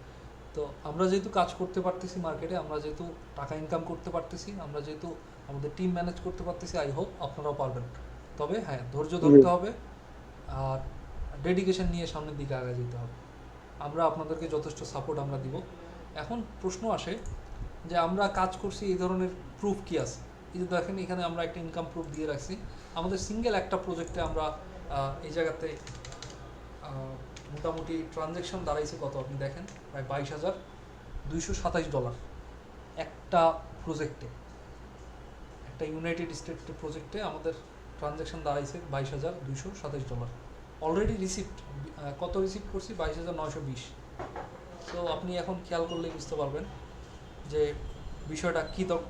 তো আমরা যেহেতু কাজ করতে পারতেছি মার্কেটে, আমরা যেহেতু টাকা ইনকাম করতে পারতেছি, আমরা যেহেতু আমাদের টিম ম্যানেজ করতে পারতেছি, আই হোপ আপনারাও পারবেন। তবে হ্যাঁ, ধৈর্য জি ধরতে হবে আর ডেডিকেশন নিয়ে সামনের দিকে আগে যেতে হবে। আমরা আপনাদেরকে যথেষ্ট সাপোর্ট আমরা দিব। এখন প্রশ্ন আসে যে আমরা কাজ করছি এই ধরনের প্রুফ কি আছে? এই যে দেখেন এখানে আমরা একটা ইনকাম প্রুফ দিয়ে রাখছি। আমাদের সিঙ্গেল একটা প্রজেক্টে আমরা এই জায়গাতে মোটামুটি ট্রানজ্যাকশন দাঁড়াইছে কত আপনি দেখেন, প্রায় $22,227 একটা প্রজেক্টে, একটা ইউনাইটেড স্টেটের প্রজেক্টে আমাদের ট্রানজ্যাকশন দাঁড়াইছে $22,227। অলরেডি রিসিপ্ট কত রিসিপ্ট করছি? 22,920। তো আপনি এখন খেয়াল করলেই বুঝতে পারবেন যে বিষয়টা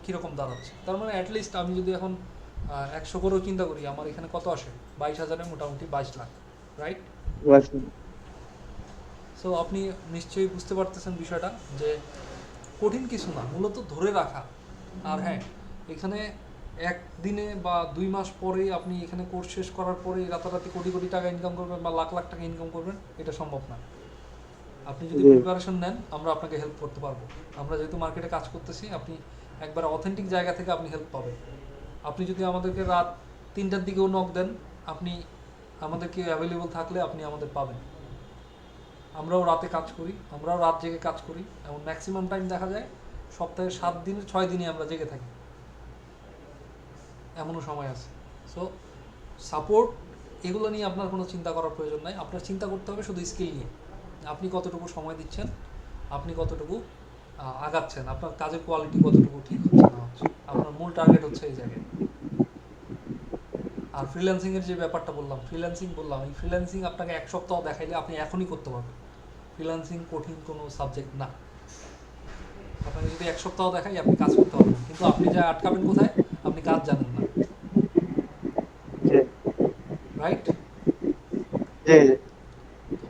কীরকম দাঁড়াচ্ছে। তার মানে অ্যাটলিস্ট আমি যদি এখন 100 করেও চিন্তা করি, আমার এখানে কত আসে? 22,000-এ মোটামুটি 22 লাখ, রাইট? বাস সো আপনি নিশ্চয়ই বুঝতে পারতেছেন বিষয়টা যে কঠিন কিছু না, মূলত ধরে রাখা। আর হ্যাঁ, এখানে একদিনে বা 2 মাস পরে আপনি এখানে কোর্স শেষ করার পরে রাতারাতি কোটি কোটি টাকা ইনকাম করবেন বা লাখ লাখ টাকা ইনকাম করবেন, এটা সম্ভব না। আপনি যদি জি প্রিপারেশন নেন, আমরা আপনাকে হেল্প করতে পারবো। আমরা যেহেতু মার্কেটে কাজ করতেছি, আপনি একবার অথেন্টিক জায়গা থেকে আপনি হেল্প পাবেন। আপনি যদি আমাদেরকে রাত 3টার দিকেও নক দেন, আপনি আমাদেরকে অ্যাভেলেবল থাকলে আপনি আমাদের পাবেন। আমরাও রাতে কাজ করি, আমরাও রাত জেগে কাজ করি, এবং ম্যাক্সিমাম টাইম দেখা যায় সপ্তাহে 7 দিনে 6 দিনই আমরা জেগে থাকি, এমনও সময় আছে। সো সাপোর্ট এগুলো নিয়ে আপনার কোনো চিন্তা করার প্রয়োজন নাই। আপনার চিন্তা করতে হবে শুধু স্কিল নিয়ে, আপনি কতটুকু সময় দিচ্ছেন, আপনি কতটুকু আগাচ্ছেন, আপনার কাজের কোয়ালিটি কতটুকু ঠিক হচ্ছে না হচ্ছে। আপনার মূল টার্গেট হচ্ছে এই জায়গায়। আর ফ্রিল্যান্সিংয়ের যে ব্যাপারটা বললাম, এই ফ্রিল্যান্সিং আপনাকে 1 সপ্তাহ দেখাইলে আপনি এখনই করতে পারবেন। ফ্রিল্যান্সিং কঠিন কোনো সাবজেক্ট না। আপনাকে যদি 1 সপ্তাহ দেখাই, আপনি কাজ করতে পারবেন, কিন্তু আপনি যা আটকাবেন কোথায়? আপনি কাজ জানেন না, জি রাইট? জি জি।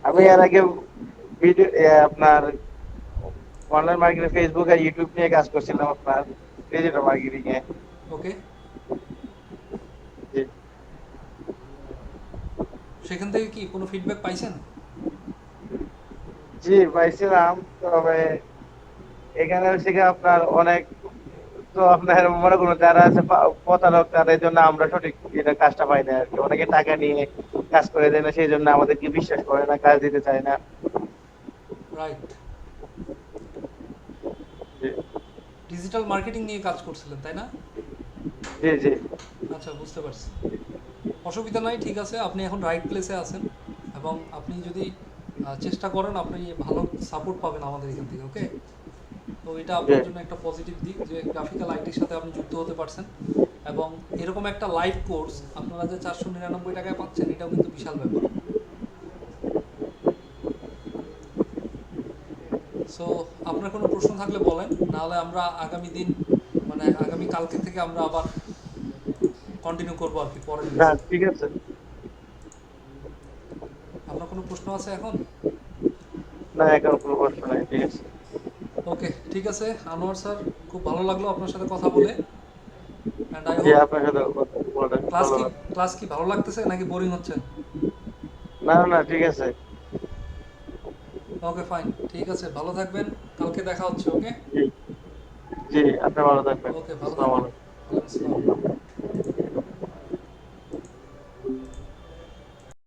আমি এর আগে ভিডিও আপনার অনলাইন মার্কেটিং ফেসবুক আর ইউটিউব নিয়ে কাজ করছিলাম, আপনার ডিজিটাল মার্কেটিং এ। ওকে, জি সেখান থেকে কি কোনো ফিডব্যাক পাইছেন? জি পাইছিলাম, তবে এখানে হচ্ছে কি আপনার অনেক, তো আপনার মনে করুন যারা আছে প্রতারক, তাদের জন্য আমরা সঠিক এটা কাজটা পাই না আর কি। অনেকে টাকা নিয়ে কাজ করে দেয় না, সেই জন্য আমাদেরকে বিশ্বাস করে না, কাজ দিতে চায় না। রাইট। জি ডিজিটাল মার্কেটিং নিয়ে কাজ করছিলেন, তাই না? জি জি আচ্ছা, বুঝতে পারছি। অসুবিধা নাই, ঠিক আছে। আপনি এখন রাইট প্লেসে আছেন, এবং আপনি যদি চেষ্টা করেন, আপনি ভালো সাপোর্ট পাবেন আমাদের এখান থেকে। ওকে, তো এটা আপনার Okay. জন্য একটা পজিটিভ দিক যে গ্রাফিক্যাল আইটির সাথে আপনি যুক্ত হতে পারছেন, এবং এরকম একটা লাইভ কোর্স আপনারা যে 499 টাকায় পাচ্ছেন, এটাও কিন্তু বিশাল ব্যাপার। সো আপনার কোনো প্রশ্ন থাকলে বলেন, নাহলে আমরা আগামী দিন মানে আগামী কালকে থেকে আমরা আবার কন্টিনিউ করবো আর কি পরের না লেসন। ঠিক আছে। আপনার কোনো প্রশ্ন আছে এখন? না এখন কোনো প্রশ্ন নাই, ঠিক আছে। ওকে, ঠিক আছে আনোয়ার স্যার, খুব ভালো লাগলো আপনার সাথে কথা বলে, অ্যান্ড আই জি হোপ আপনার সাথে কথা বলে ক্লাস ভালো কি লাগলো। ক্লাস কি ভালো লাগতেছে নাকি বোরিং হচ্ছে? না না ঠিক আছে। ওকে ফাইন, ঠিক আছে, ভালো থাকবেন, কালকে দেখা হচ্ছে। ওকে, জি জি আপনি ভালো থাকবেন। ওকে, ভালো আসসালামু থাকবেন। আলাইকুম। ওয়ালাইকুম আসসালাম।